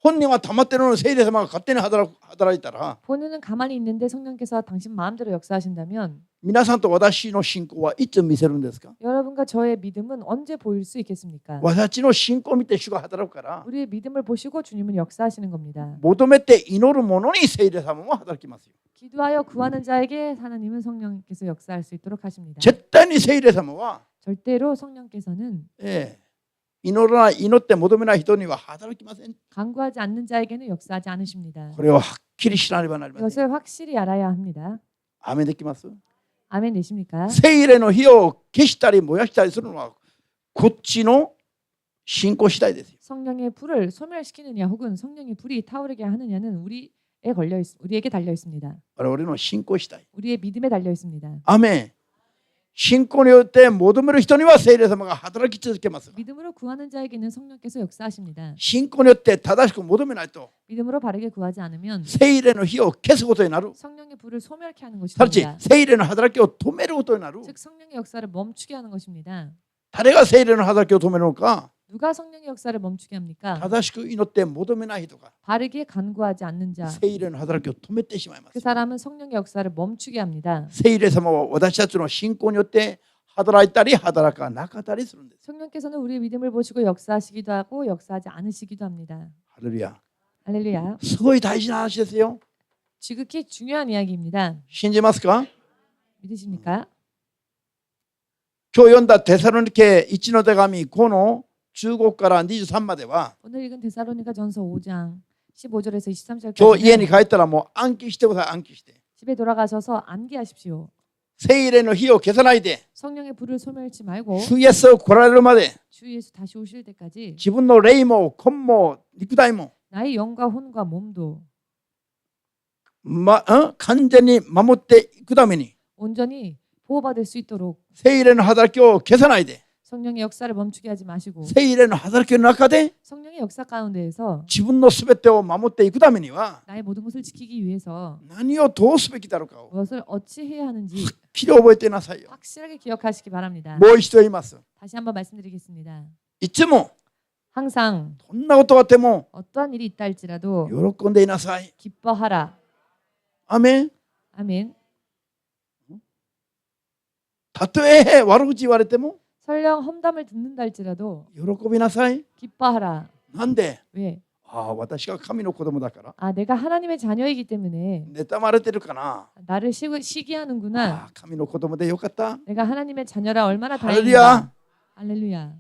本人は溜まってるのに聖霊様が勝手に働いたら 본인은 가만히 있는데 성령께서 당신 마음대로 역사하신다면 皆さんと私の信仰はいつ見せるんですか。 여러분과 저의 믿음은 언제 보일 수 있겠습니까? 私の信仰を見て主が働くから 우리의 믿음을 보시고 주님은 역사하시는 겁니다. 求めて祈る者に聖霊様も働きますよ。 기도하여 구하는 자에게 하나님은 성령께서 역사할 수 있도록 하십니다. 絶対に聖霊様は、 절대로 성령께서는 祈って求めない人には働きません。 간구하지 않는 자에게는 역사하지 않으십니다. これをはっきり知らねばなりません。 이것을 확실히 알아야 합니다. アーメンできます。 아멘 되십니까? 聖霊の火を消したり燃やしたりするのはこっちの信仰次第ですよ。 성령의 불을 소멸시키느냐 혹은 성령의 불이 타오르게 하느냐는 우리에게 달려 있습니다. 我々の信仰次第。 우리의 믿음에 달려 있습니다. アーメン。信仰によって求める人には聖霊様が働き続けます。 믿음으로 구하는 자에게는 성령께서 역사하십니다. 信仰によって正しく求めないと 믿음으로 바르게 구하지 않으면 聖霊の火を消すことになる。 성령의 불을 소멸케 하는 ただし 것입니다. 聖霊の働きを止めることになる。 즉 성령의 역사를 멈추게 하는 것입니다. 誰が聖霊の働きを止めるのか。 누가 성령의 역사를 멈추게 합니까? 正しく祈って求めない人が 바르게 간구하지 않는 자. 聖霊の働きを止めてしまいま 그 す。 사람은 성령의 역사를 멈추게 합니다. 聖霊様は私たちの信仰によって働いたり働かなかったりするんです。 성령께서는 우리의 믿음을 보시고 역사하시기도 하고 역사하지 않으시기도 합니다. ハレルヤ。 할렐루야. すごい大事な話ですよ。 지극히 중요한 이야기입니다. 信じますか。 믿으십니까? 今日読んだテサロニケ1の手紙5の15から23までは 오늘 읽은 데살로니가 전서 5장 15절에서 今日家に 23절까지 帰ったらもう暗記してください。暗記して 집에 돌아가셔서 암기하십시오. 聖霊の火を消さないで 성령의 불을 소멸치 말고 主イエスを来られるまで 주 예수 다시 오실 때까지 自分の霊も魂も肉体も 나의 영과 혼과 몸도 完全に守っていくために 온전히 보호받을 수 있도록 聖霊の働きを消さないで 성령의 역사를 멈추게 하지 마시고 聖霊の働きの中で 성령의 역사 가운데에서 自分のすべてを守っていくためには 나의 모든 것을 지키기 위해서 何をどうすべきだろうかを 무엇을 어찌 해야 하는지 きり覚えてなさいよ。 확실하게 기억하시기 바랍니다. もう一度言います。 다시 한번 말씀드리겠습니다. いつも 항상 どんなことがあっても 어떠한 일이 있다 할지라도 喜んでいなさい。 기뻐하라. アメン。 아멘. たとえ悪口言われても 설령 험담을 듣는다 할지라도 喜びなさい。 기뻐하라. なんで 왜? 私が神の子供だから 아, 내가 하나님의 자녀이기 때문에 妬まれてるかな。 나를 시기하는구나. 神の子供でよかった。 내가 하나님의 자녀라 얼마나 ハレル 다행이다. ヤ。 할렐루야.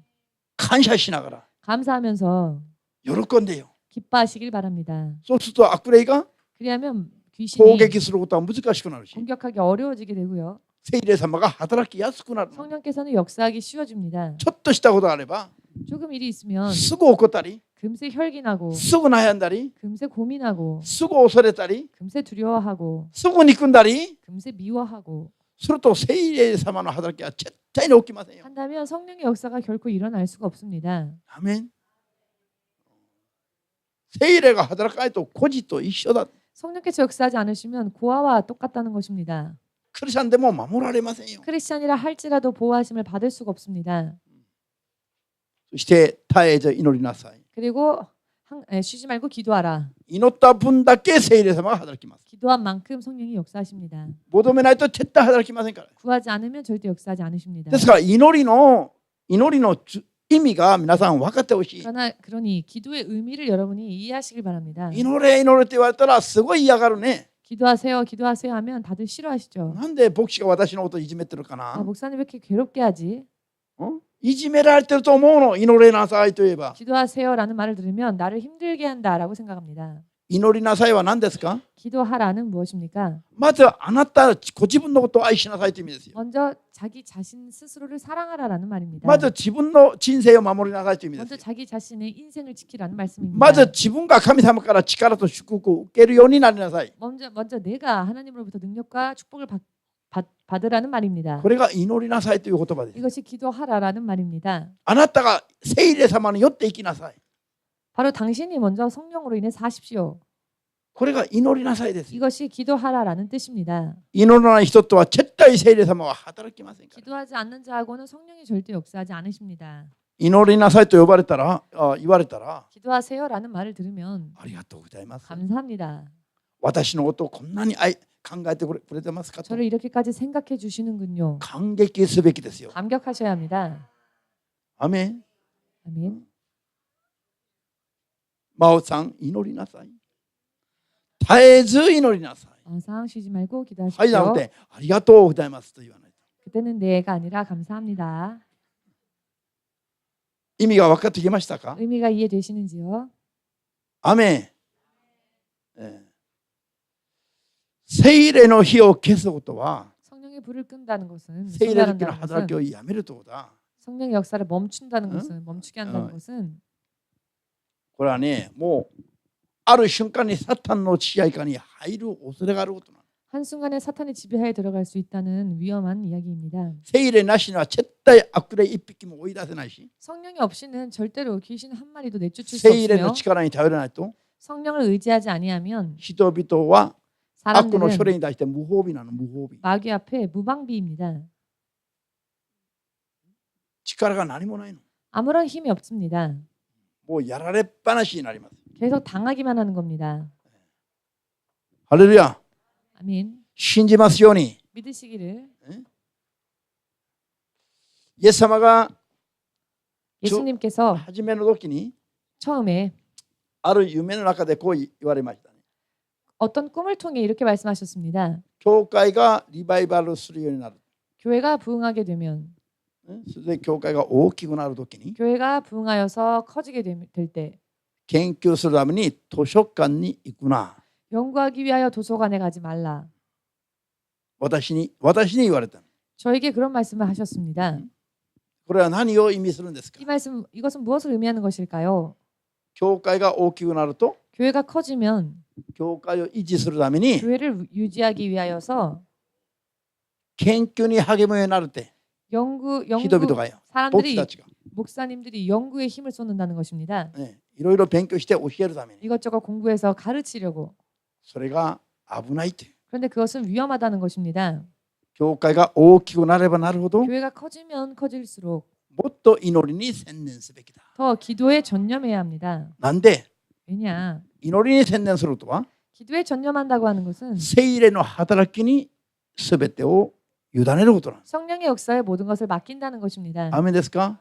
感謝しながら 감사하면서 喜んでよ。 기뻐하시길 바랍니다. そうすると悪霊が 그리하면 攻 귀신이 撃することは難しくなるし、 공격하기 어려워지게 되고요. 聖霊様が働きやすくなる。 성령께서는 역사하기 쉬워집니다. ちょっとしたことがあれば 조금 일이 있으면 すぐ怒ったり、 금세 혈기나고 すぐ悩んだり、 금세 고민하고 すぐ恐れたり、 금세 두려워하고 すぐ憎んだり 금세 미워하고 すると聖霊様の働きは絶対に起きませんよ。 한다면 성령의 역사가 결코 일어날 수가 없습니다. アメン。聖霊が働かないと孤児と一緒だ。 성령께서 역사하지 않으시면 고아와 똑같다는 것입니다. クリスチャンでも守られませんよ。 크리스찬이라 할지라도 보호하심을 받을 수가 없습니다. そして絶えず祈りなさい。 그리고 쉬지 말고 기도하라. 祈った分だけ聖霊様が働きます。 기도한 만큼 성령이 역사하십니다. 求めないと絶対働きませんから。 구하지 않으면 절대 역사하지 않으십니다. ですから祈りの意味が皆さん分かってほしい。 그러니 기도의 의미를 여러분이 이해하시길 바랍니다. 祈れ祈れって言われたらすごい嫌がるね。 기도하세요, 기도하세요 하면 다들 싫어하시죠. なんで牧師が私のこといじめてるかな。 목사님 왜 이렇게 괴롭게 하지? いじめられてると思うの。祈れなさいと言えば。 기도하세요라는 말을 들으면 나를 힘들게 한다라고 생각합니다. 祈りなさいは何ですか。 기도하라는 무엇입니까? まずあなたご自分のことを愛しなさいという意味ですよ。 먼저 자기 자신 스스로를 사랑하라라는 말입니다. まず自分の人生を守りなさいという意味 먼저 ですよ。 자기 자신의 인생을 지키라는 말씀입니다. まず自分が神様から力と祝福を受けるようになりなさい。 먼저 내가 하나님으로부터 능력과 축복을 받으라는 말입니다. これが祈りなさいという言葉です。 이것이 기도하라라는 말입니다. あなたが聖霊様によって生きなさい。 바로 당신이 먼저 성령으로 인해 사십시오. これが祈りなさいです。 이것이 기도하라라는 뜻입니다. 祈らない人とは絶対聖霊様は働きませんから。 기도하지 않는 자하고는 성령이 절대 역사하지 않으십니다. 祈りなさいと言われたら、기도하세요라는 말을 들으면 ありがとうございます。 감사합니다. 私のことをこんなに考えてくれてますかと 저를 이렇게까지 생각해 주시는군요. 感激すべきですよ。 감격하셔야 합니다. アメン。 아멘. 真央さん、祈りなさい。絶えず祈りなさい。 항상 쉬지 말고 はい、な 기도하십시오. ので、ありがとうございますと言わないと。 그때는 내가 아니라 감사합니다. 意味が分かってきましたか。 의미가 이해되시는지요? アメン。聖霊の火を消すことは 성령의 불을 끈다는 것은 聖霊的な 중단한다는 働き 것은 をやめるということだ。 성령의 역사를 멈춘다는 응? 것은 멈추게 한다는 것은 これはね、もうある瞬間にサタンの支配下に入る恐れがあることなの。 한순간에 사탄의 지배하에 들어갈 수 있다는 위험한 이야기입니다. 聖霊なしには絶対悪霊一匹も追い出せないし、 성령이 없이는 절대로 귀신 한 마리도 내쫓을 수 聖霊の 없으며 力に頼らないと 성령을 의지하지 아니하면 人々は悪の処 사람들은 理に対して無防備なの。無防備。 마귀 앞에 무방비입니다. 力が何もないの。 아무런 힘이 없습니다. もうやられっぱなしになります。 계속 당하기만 하는 겁니다. ハレルヤ。 아멘. 信じますように。 믿으시기를. イエス様が 예수님께서 初めの時に 처음에 ある夢の中でこう言われましたね。 어떤 꿈을 통해 이렇게 말씀하셨습니다. 教会がリバイバルするようになる。 교회가 부흥하게 되면 それで教会が大きくなる時に 교회가 부흥하여서 커지게 될 때 研究するために図書館に行くな。 연구하기 위하여 도서관에 가지 말라. 私に言われた。 저에게 그런 말씀을 하셨습니다. これは何を意味するんですか。 이것은 무엇을 의미하는 것일까요? 教会が大きくなると 교회가 커지면 教会を維持するために 교회를 유지하기 위하여서 研究に励むようになるって연구 人々がよ。僕 사람들이 たちが、 목사님들이 연구에 힘을 쏟는다는 것입니다. ね、いろいろ勉強して教えるために 이것저것 공부해서 가르치려고. それが危ないという。 그런데 그것은 위험하다는 것입니다. 教会が大きくなればなるほども 교회가 커지면 커질수록 っと祈りに専念すべきだ。 더 기도에 전념해야 합니다. なんで 왜냐? 祈りに専念するとは 기도에 전념한다고 하는 것은 聖霊の働きに全てを委ねることなんです。 성령의 역사에 모든 것을 맡긴다는 것입니다. アメンですか。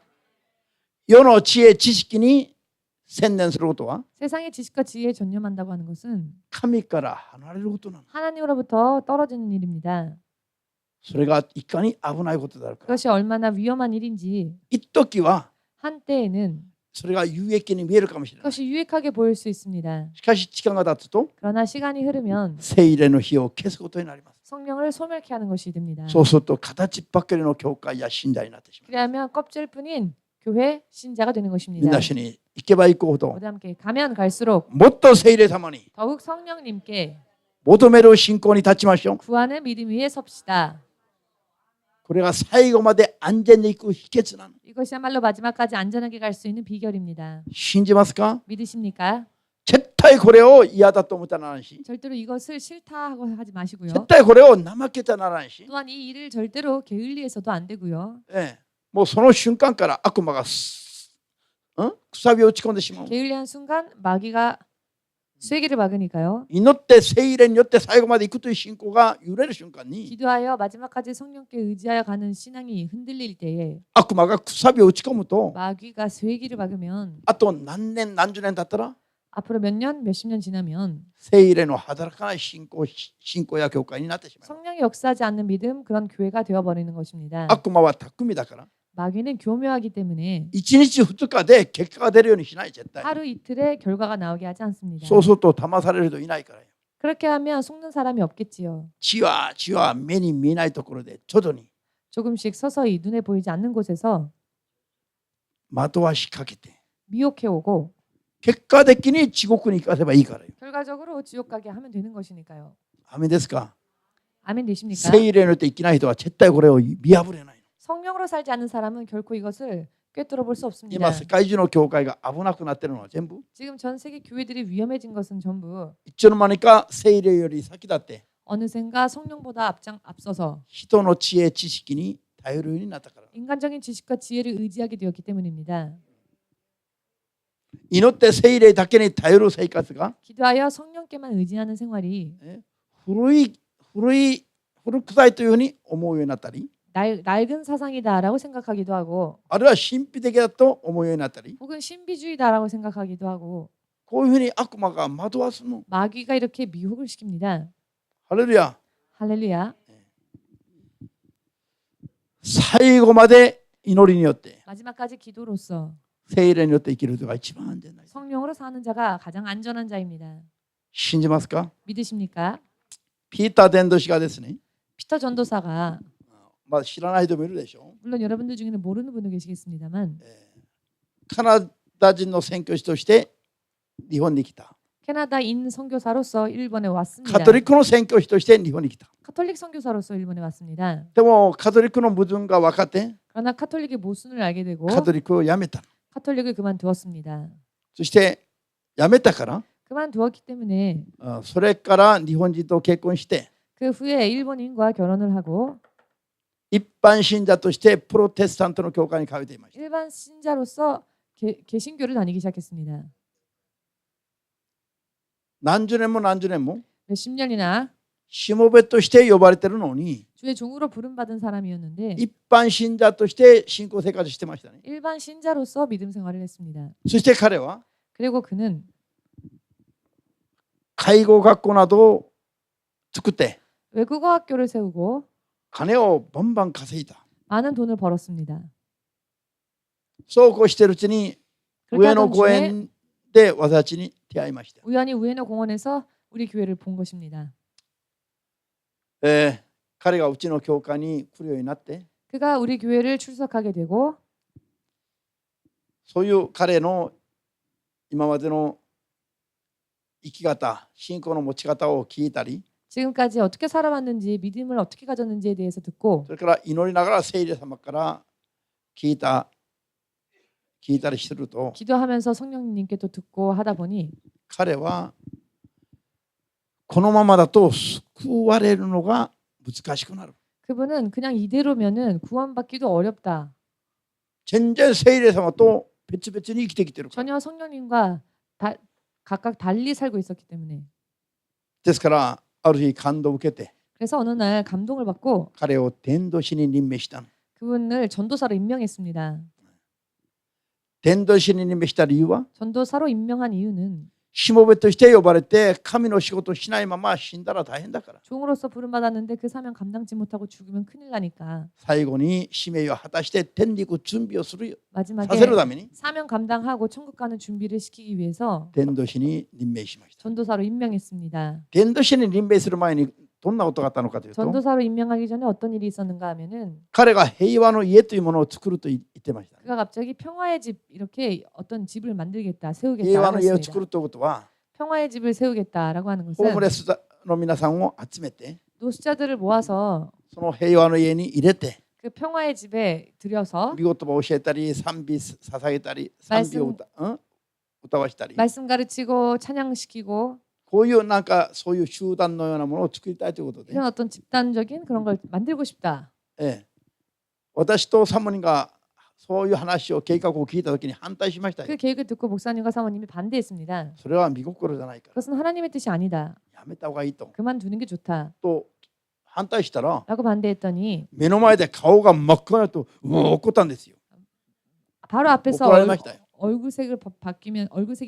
世の知恵知識に専念することは 세상의 지식과 지혜에 전념한다고 하는 것은 神から離れることなの。 하나님으로부터 떨어지는 일입니다. それがいかに危ないことであるか。 그것이 얼마나 위험한 일인지 一時は 한때에는 それが有益に見えるかもしれない。 그것이 유익하게 보일 수 있습니다. しかし時間が経つと 그러나 시간이 흐르면 聖霊の火を消すことになります。 성령을 소멸케 하는 것이 됩니다. そうすると形ばっかりの教会や信者になってしまう。 그래야면 껍질뿐인 교회 신자가 되는 みん 것입니다. なしに行けば行くほど 모두 함께 가면 갈수록 もっと聖霊様に 더욱 성령님께 求める信仰に立ちましょう。 구하는 믿음 위에 섭시다. これが最後まで安全に行く秘訣なの。 이것이야말로 마지막까지 안전하게 갈 수 있는 비결입니다. 信じますか？ 믿으십니까? 絶対これを嫌だと思ったらならんし、 절대로 이것을 싫다 하고 하지 마시고요. 絶対これを怠けたらならんし、 또한 이 일을 절대로 게을리해서도 안 되고요. もうその瞬間から悪魔がくさびを打ち込んでしまう。 게을리한 순간 마귀가 쐐기를 막으니까요. 祈って聖霊によって最後まで行くという信仰が揺れる瞬間に 기도하여 마지막까지 성령께 의지하여 가는 신앙이 흔들릴 때에 悪魔がくさびを打ち込むと 마귀가 쐐기를 막으면 あと何年何十年経ったら 앞으로 몇 년, 몇십 년 지나면 聖霊の働かない信仰や教会になってしまう。 성령이 역사하지 않는 믿음 그런 교회가 되어버리는 것입니다. 悪魔は巧みだから 마귀는 교묘하기 때문에 1日2日で結果が出るようにしない。絶対 하루 이틀에 결과가 나오게 하지 않습니다. そうすると騙される人いないからよ。 그렇게 하면 속는 사람이 없겠지요. 血は目に見えないところで徐々に 조금씩 서서히 눈에 보이지 않는 곳에서 的は仕掛けて 미혹해오고 結果的に地獄に行かせばいいからよ。 결과적으로 지옥 가게 하면 되는 것이니까요. アメンですか？ 아멘 되십니까? 聖霊によって生きない人は絶対これを見破れない。 성령으로 살지 않는 사람은 결코 이것을 꿰뚫어 볼 수 없습니다. 今世界中の教会が危なくなっているのは全部 지금 전 세계 교회들이 위험해진 것은 전부 いつの間にか聖霊より先立って 어느샌가 성령보다 앞서서 人の知恵知識に頼るようになったから。 인간적인 지식과 지혜를 의지하게 되었기 때문입니다. 祈って聖霊だけに頼る生活が 기도하여 성령께만 의지하는 생활이 古臭いというふうに思うようになったり 낡은 사상이다라고 생각하기도 하고 あるいは神秘的だと思うようになったり 혹은 신비주의다라고 생각하기도 하고 こういうふうに悪魔が惑わすの。 마귀가 이렇게 미혹을 시킵니다. ハレルヤ。 할렐루야. 最後まで祈りによって 마지막까지 기도로서 聖霊によって生きる人が一番安全な。 성령으로 사는 자가 가장 안전한 자입니다. 信じますか？ 믿으십니까? ピーター伝道師がですね、 피터 전도사가 まあ知らない人もいるでしょう。 물론 여러분들 중에는 모르는 분도 계시겠습니다만 カナダ人の宣教師として日本に来た。 캐나다인 선교사로서 일본에 カ 왔습니다. トリックの宣教師として日本に来た。 카톨릭 선교사로서 일본에 왔습니다. でもカトリックの矛盾が分かって 그러나 카톨릭의 모순을 알게 되고 カトリックを辞めた。 카톨릭을 그만두었습니다. そして辞めたから 그만두었기 때문에 それから日本人と結婚して 그 후에 일본인과 결혼을 하고 一般信者としてプロテスタントの教会に通っていました。 일반 신자로서 개신교를 다니기 시작했습니다. 何十年も何十年も 몇십 년이나 しもべとして呼ばれてるのに 주의 종으로 부름받은 사람이었는데 一般信者として信仰生活してましたね。 일반 신자로서 믿음 생활을 했습니다. そして彼は 그리고 그는 介護学校などを作って 외국어 학교를 세우고 金をバンバン稼いだ。 많은 돈을 벌었습니다. そうこうしているうちに 그렇게 上野 하던 公 중에 園で私たちに出会いました。 우연히 우에노 공원에서 우리 교회를 본 것입니다. 彼がうちの教会に来るようになって 그가 우리 교회를 출석하게 되고 そういう彼の今までの生き方、信仰の持ち方を聞いたり、 지금까지 어떻게 살아왔는지 믿음을 어떻게 가졌는지에 대해서 듣고 それから祈りながら聖霊様から聞いたりすると 기도하면서 성령님께 또 듣고 하다 보니 彼はこのままだと救われるのが難しくなる。 그분은 그냥 이대로면은 구원받기도 어렵다. 全然聖霊様と別々に生きてきてるから。 전혀 성령님과 각각 달리 살고 있었기 때문에 ですからある日感動を受けて 그래서 어느 날 감동을 받고 彼を伝道師に任命したの。 그분을 전도사로 임명했습니다. 伝道師に任命した理由は 전도사로 임명한 이유는 しもべとして呼ばれて神の仕事をしないまま死んだら大変だから 종으로서 부름받았는데 그 사명 감당치 못하고 죽으면 큰일 나니까 最後に使命を果たして天に行く準備をする 마지막에 させるために 사명 감당하고 천국 가는 준비를 시키기 위해서 伝道師に任命しました 전도사로 임명했습니다. 伝道師に任命する前にどんなことがあったのかというと 전도사로 임명하기 전에 어떤 일이 있었는가 하면은 彼が平和の家というものを作ると言ってました 그가 갑자기 평화의 집 이렇게 어떤 집을 만들겠다 平 세우겠다 和の家を 했습니다. 作るということは 평화의 집을 세우겠다라고 하는 ホーム 것은 レスの皆さんを集めて 노숙자들을 모아서 その平和の家に入れて 그 평화의 집에 들여서 御言葉を教えたり賛美捧げたり賛美を歌わしたり 말씀 가르치고 찬양시키고 こういうなんかそういう集団のようなものを作りたいということで、 이런 어떤 집단적인 그런 걸 만들고 싶다. 私とサモニがそういう話を計画を聞いたときに反対しましたよ。 그 계획을 듣고 목사님과 사모님이 반대했습니다. それは御心じゃないから 그것은 하나님의 뜻이 아니다. やめた方がいいと 그만두는 게 좋다. 反対したら 라고 반대했더니 目の前で顔が真っ赤だと怒ったんですよ。 바로 앞에서 怒られましたよ。 얼굴색이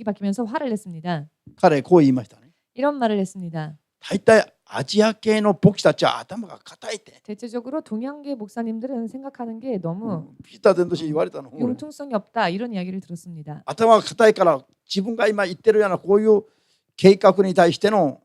바뀌면서 화를 냈습니다. 彼こう言いましたね。 이런 말을 했습니다. 大体アジア系の牧師たちは頭が硬いって 대체적으로 동양계 목사님들은 생각하는 게 너무 ピーター伝道師に言われたの。俺 융통성이 없다 이런 이야기를 들었습니다. 頭が硬いから自分が今言ってるようなこういう計画に対しての、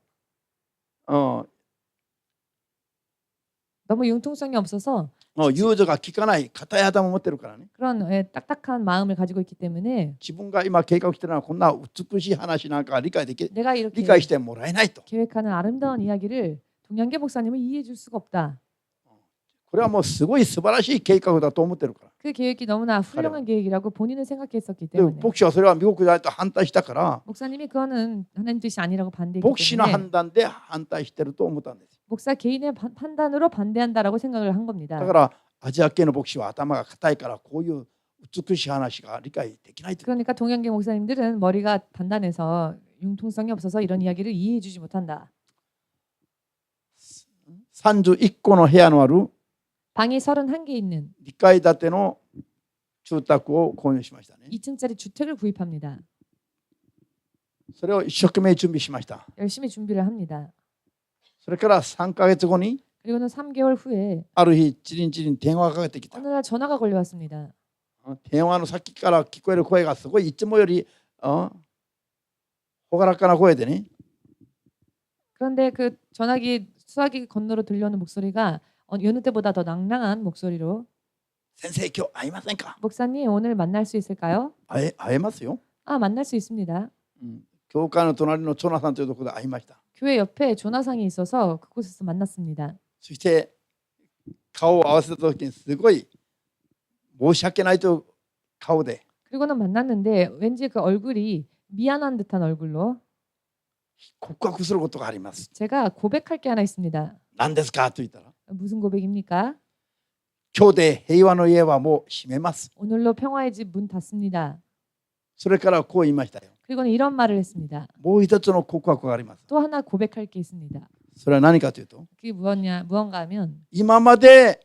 너무 융통성이 없어서 融通が効かない硬い頭を持ってるからね。 그런 딱딱한 마음을 가지고 있기 때문에 自分が今計画してるのはこんな美しい話なんか理解내가 이렇게 理解してもらえないと。 계획하는 아름다운 이야기를 동양계 목사님은 이해해 줄 수가 없다. これはもうすごい素晴らしい計画だと思ってるから。 그 계획이 너무나 훌륭한 계획이라고 본인은 생각했었기 でも 때문에 牧師はそれは御国だと反対したから 목사님이 그거는 하나님 뜻이 아니라고 반대했기 牧師の 때문에 判断で反対してると思ったんです。 목사 개인의 판단으로 반대한다라고 생각을 한 겁니다. だからアジア系の牧師は頭が硬いからこういう美しい話が理解できないと。 그러니까 동양계 목사님들은 머리가 단단해서 융통성이 없어서 이런 이야기를 이해해 주지 못한다. 31個の部屋のある 방이 31개 있는 2階建ての住宅を購入しましたね。 2층짜리 주택을 구입합니다. それを一生懸命準備しました。 열심히 준비를 합니다. それから3ヶ月後に 그리고는 3개월 후에 ある日チリンチリン電話がかかってきた。 어느 날 전화가 걸려왔습니다. 電話の先から聞こえる声がすごいいつもより朗らかな声でね。 그런데 그 전화기 수화기 건너로 들려오는 목소리가 여느 때보다 더 낭낭한 목소리로 先生今日会いませんか？ 목사님 오늘 만날 수 있을까요? 会えますよ。 아 만날 수 있습니다. 教会の隣のチョナさんというところで会いました。 교회 옆에 조나상이 있어서 그곳에서 만났습니다. そして顔を合わせた時にすごい申し訳ないという顔で 그리고는 만났는데 왠지 그 얼굴이 미안한 듯한 얼굴로 告白することがあります。 제가 고백할 게 하나 있습니다. 何ですかと言ったら 무슨 고백입니까? 今日で平和の家はもう閉めます。 오늘로 평화의 집 문 닫습니다. それからこう言いましたよ。 그리고는 이런 말을 했습니다. もう一つの告白があります。 또 하나 고백할 게 있습니다. それは何かというと 그게 무언가 하면 今まで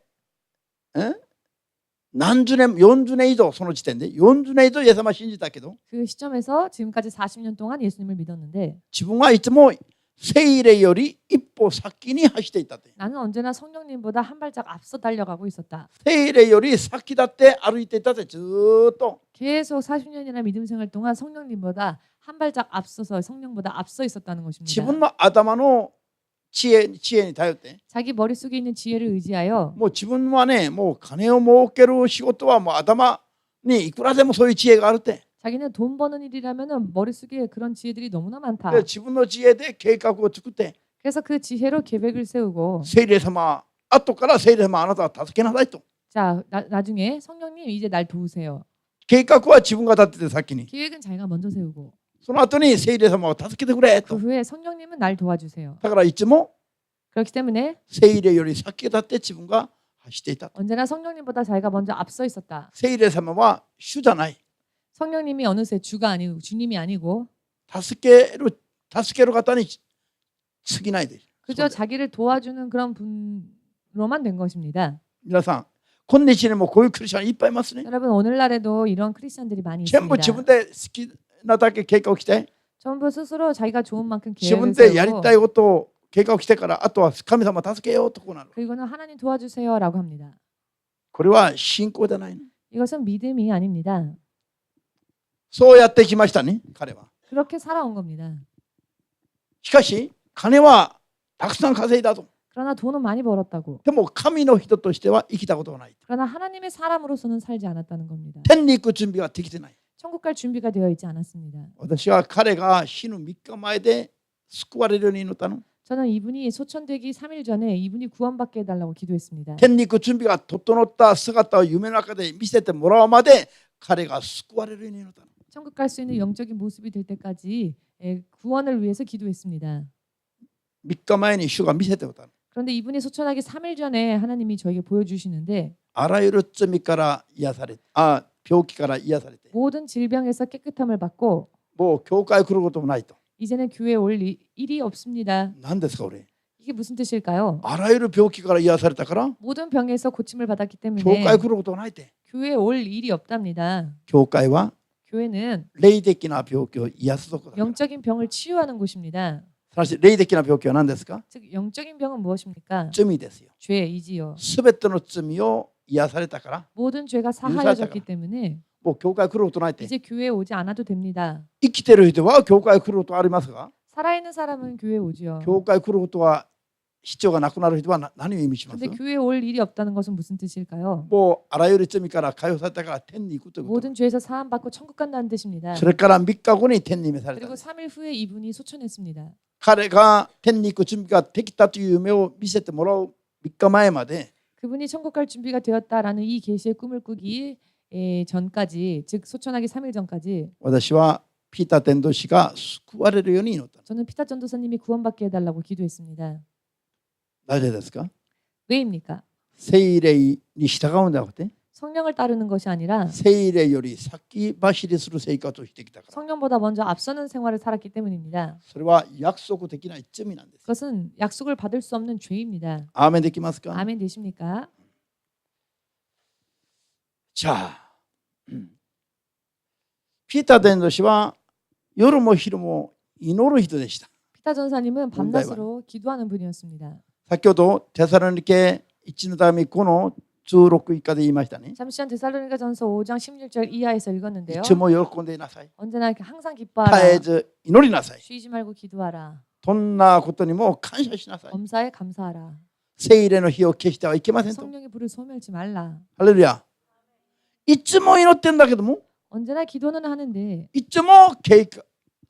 何十年40年以上その時点で40年以上イエス様を信じたけど 그 시점에서 지금까지 40년 동안 예수님을 믿었는데 自分はいつも聖霊より一歩先に走っていたって。 나는 언제나 성령님보다 한 발짝 앞서 달려가고 있었다. 聖霊より先立って歩いていたってずーっと 계속 40년이나 믿음 생활 동안 성령님보다 한 발짝 앞서서 성령보다 앞서 있었다는 自 것입니다. 分の頭の知恵に頼って 자기 머릿속에 있는 지혜를 의지하여 もう自分はねもう金を儲ける仕事はもう頭にいくらでもそういう知恵があるって。 자기는 돈 버는 일이라면 머릿속에 그런 지혜들이 너무나 많다. で自分の知恵で計画を作って 그래서 그 지혜로 계획을 세우고 聖霊様後から聖霊様あなたは助けなさいと。 자 나중에 성령님 이제 날 도우세요. 計画は自分が立ってて先に 계획은 자기가 먼저 세우고 その後に聖霊様を助けてくれ 그 と。 후에 성령님은 날 도와주세요. だからいつも 그렇기 때문에 聖霊より先立って自分が走っていた。 언제나 성령님보다 자기가 먼저 앞서 있었다. 聖霊様は主じゃない。 성령님이 어느새 주가 아니고 주님이 아니고 助ける方に過ぎないで。 그저 자기를 도와주는 그런 분로만 된 것입니다. 皆さん、今日にもこういうクリスチャンいっぱいいますね。 여러분 오늘날에도 이런 크리스천들이 많이 全部自 있습니다. 分で好きなだけ計画をして、 전부 스스로 자기가 좋은 만큼 自 계획을 分でやり 세우고 たいことを計画してからあとは神様助けようとこうなる。 그리고는 하나님 도와주세요라고 합니다. これは信仰じゃないの。 이것은 믿음이 아닙니다. そうやってきましたね、彼は。 그렇게 살아온 겁니다. しかし金はたくさん稼いだと。 그러나 돈은 많이 벌었다고. でも神の人としては生きたことがない。 그러나 하나님의 사람으로서는 살지 않았다는 겁니다. 天に行く準備ができてない。 천국 갈 준비가 되어 있지 않았습니다. 私は彼が死ぬ3日前で救われるように祈ったの。 저는 이분이 소천되기 3일 전에 이분이 구원받게 해달라고 기도했습니다. 天に行く準備が整った姿を夢の中で見せてもらうまで彼が救われるように祈ったの。 천국 갈 수 있는 영적인 모습이 될 때까지 구원을 위해서 기도했습니다. 3日前に主が見せておった。 그런데 이분이 소천하기 3일 전에 하나님이 저에게 보여주시는데 あらゆる罪から癒されて、病気から癒されて、 모든 질병에서 깨끗함을 받고 もう教会来ることもないと。 이제는 교회에 올 일이 없습니다. 何ですか俺。 이게 무슨 뜻일까요? あらゆる病気から癒されたから 모든 병에서 고침을 받았기 教 때문에 会来ることがないって。 교회에 올 일이 없답니다. 教会は 교회는 霊的な病気を癒すところだから。 영적인 병을 치유하는 곳입니다. すなわち霊的な病気は何ですか？ 즉 영적인 병은 무엇입니까? 罪ですよ。 죄이지요. すべての罪を癒されたから、 모든 죄가 사하여졌기 때문에 もう教会来ることないって。 이제 교회에 오지 않아도 됩니다. 生きてる人は教会来ることありますが、 살아있는 사람은 교회에 오지요. 教会来ることは必要がなくなる人は何を意味します？ 근데 교회에 올 일이 없다는 것은 무슨 뜻일까요? もうあらゆる罪から解放されたから天に行くということ。 모든 죄에서 사함 받고 천국 간다는 뜻입니다. それから3日後に天に召された。 그리고 3일 후에 이분이 소천했습니다. 彼が天に行く準備ができたという夢を見せてもらう3日前まで 그분이 천국 갈 준비가 되었다라는 이 계시의 꿈을 꾸기 전까지, 즉 소천하기 3일 전까지 私はピーター伝道師が救われるように祈った。 저는 피타 전도사님이 구원받게 해달라고 기도했습니다. なぜですか？ 왜입니까? 聖霊に従うんじゃなくて 성령을 따르는 것이 아니라 聖霊より先走りする生活をしてきたから。 성령보다 먼저 앞서는 생활을 살았기 때문입니다. それは約束できない罪なんです。 그것은 약속을 받을 수 없는 죄입니다. アーメンできますか？ 아멘 되십니까? じゃあ、ピーター伝道師は夜も昼も祈る人でした。 피타 전사님은 밤낮으로 기도하는 분이었습니다. 先ほどテサロニケ1の手紙5の16以下で言いましたね。 잠시 전 데살로니가 전서 5장 16절 이하에서 읽었는데요. いつも喜んでいなさい。 언제나 항상 絶 기뻐하라. えず祈りなさい。 쉬지 말고 기도하라. どんなことにも感謝しなさい。 엄사에 감사하라. 聖霊の火を消してはいけませんと。 성령의 불을 소멸치 말라. ハレルヤ。いつも祈ってんだけども、 언제나 기도는 하는데 いつも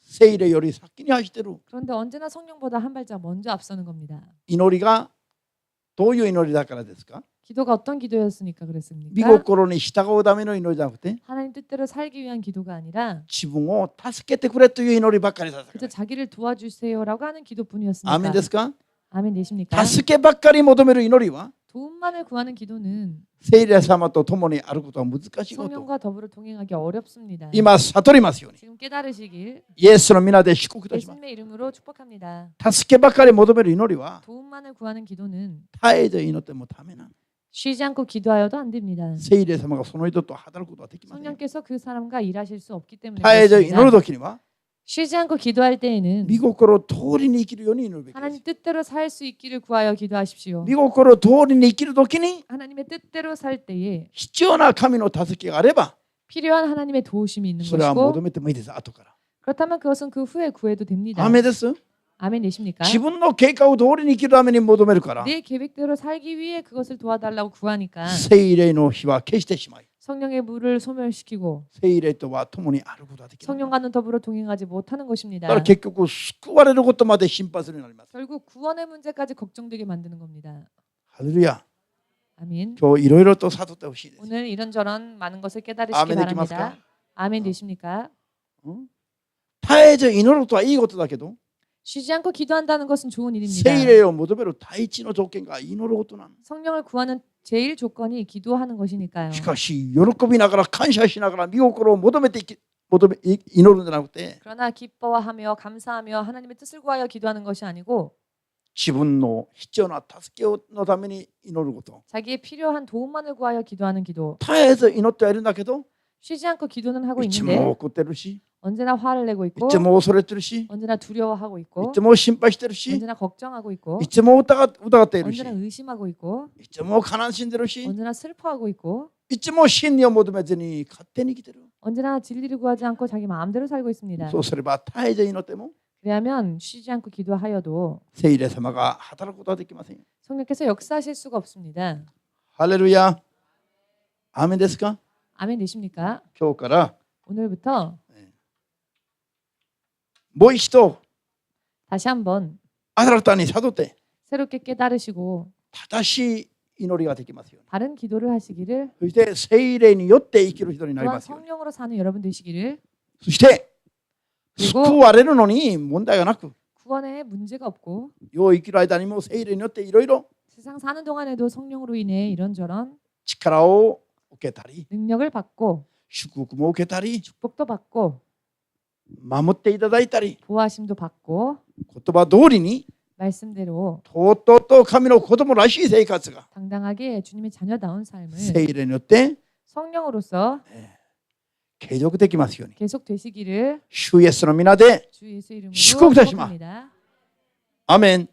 聖霊より先に走ってる。 그런데 언제나 성령보다 한 발짝 먼저 앞서는 겁니다. 祈りがどういう祈りだからですか？ 기도가 어떤 기도였으니까 御 그랬습니까? 心に従うための祈りじゃなくて、 하나님 뜻대로 살기 위한 기도가 아니라 自分を助けてくれという祈りばっかりさせ 그저 る。 자기를 도와주세요라고 하는 기도뿐이었습니다. アーメンですか？ 아멘 되십니까? 助けばっかり求める祈りは 도움만을 구하는 기도는 聖霊様と共にあることは難しいこと。 성령과 더불어 동행하기 어렵습니다. 今悟りますように。 지금 깨달으시길 イエスの皆で祝福いたします。 예수님의 이름으로 축복합니다. 助けばかり求める祈りは 도움만을 구하는 기도는 絶えず祈ってもダメなの。 쉬지 않고 기도하여도 안 됩니다. 聖霊様がその人と働くことはできません。 성령께서 그 사람과 일하실 수 없기 때문에 絶えず祈る 그렇습니다. 時には 쉬지 않고 기도할 때에는 御心通りに生きるように祈るべきです。 하나님 뜻대로 살 수 있기를 구하여 기도하십시오. 御心通りに生きる時に 하나님의 뜻대로 살 때에 必要な神の助けがあれば 필요한 하나님의 도우심이 있는 それは求 것이고 めてもいいです。後から。 그렇다면 그것은 그 후에 구해도 됩니다. アーメンです。 아멘 되십니까? 自分の計画通りに生きるために求めるから 내 계획대로 살기 위해 그것을 도와달라고 구하니까 聖霊の火は消してしまい 성령의 불을 소멸시키고 聖霊とは共にあることができない。 성령과는 더불어 동행하지 못하는 だ 것입니다. から結局救われることまで心配するようになります。 결국 구원의 문제까지 걱정되게 만드는 겁니다. ハレルヤ。 아멘. 今日いろいろと悟ってほしいです。 오늘 이런저런 많은 것을 깨달으시기 아멘 바랍니다. 되십니까? 아멘 되십니까? 絶えず祈るとはいいことだけど 쉬지 않고 기도한다는 것은 좋은 일입니다. 聖霊を求める第一の条件が祈ることなの。 성령을 구하는 제일 조건이 기도하는 것이니까요. しかし喜びながら感謝しながら御心を求めて祈るんじゃなくて 그러나 기뻐하며 감사하며 하나님의 뜻을 구하여 기도하는 것이 아니고 自分の必要な助けのために祈ること。 자기의 필요한 도움만을 구하여 기도하는 기도. 絶えず祈ってはいるんだけど 쉬지 않고 기도는 하고 いつ 있는데 も怒ってるし、 언제나 화를 내고 い 있고 つも恐れてるし、 언제나 두려워하고 い 있고 つも心配してるし、 언제나 걱정하고 있고 いつも疑っているし、 언제나 의심하고 있고 いつも悲しんでるし、 언제나 슬퍼하고 있고 いつも真理を求めずに勝手に生きてる。 언제나 진리를 구하지 않고 자기 마음대로 살고 있습니다. そうすれば絶えず祈っても 그래야면 쉬지 않고 기도하여도 聖霊様が働くことはできません。 성령께서 역사하실 수가 없습니다. ハレルヤ。アーメンですか？ 아멘 되십니까? 今日から 오늘부터 もう一度 다시 한번 新たに悟って 새롭게 깨달으시고 正しい祈りができますように。 바른 기도를 하시기를 そして聖霊によって生きる人になり 또한 ますように。 성령으로 사는 여러분 되시기를 そして救 그리고 われるのに問題がなく、 구원에 문제가 없고 世を生きる間にも聖霊によっていろいろ 세상 사는 동안에도 성령으로 인해 이런저런 力を受けたり、 능력을 받고 祝福も受けたり、 축복도 받고 守っていただいたり、 보호하심도 받고 言葉通りに 말씀대로 とうとうと神の子供らしい生活が 당당하게 주님의 자녀다운 삶을 聖霊によって 성령으로서 継続できますように。 계속 되시기를 主イエスの皆で 주 예수 이름으로 축복하시마. 축복합니다. アーメン。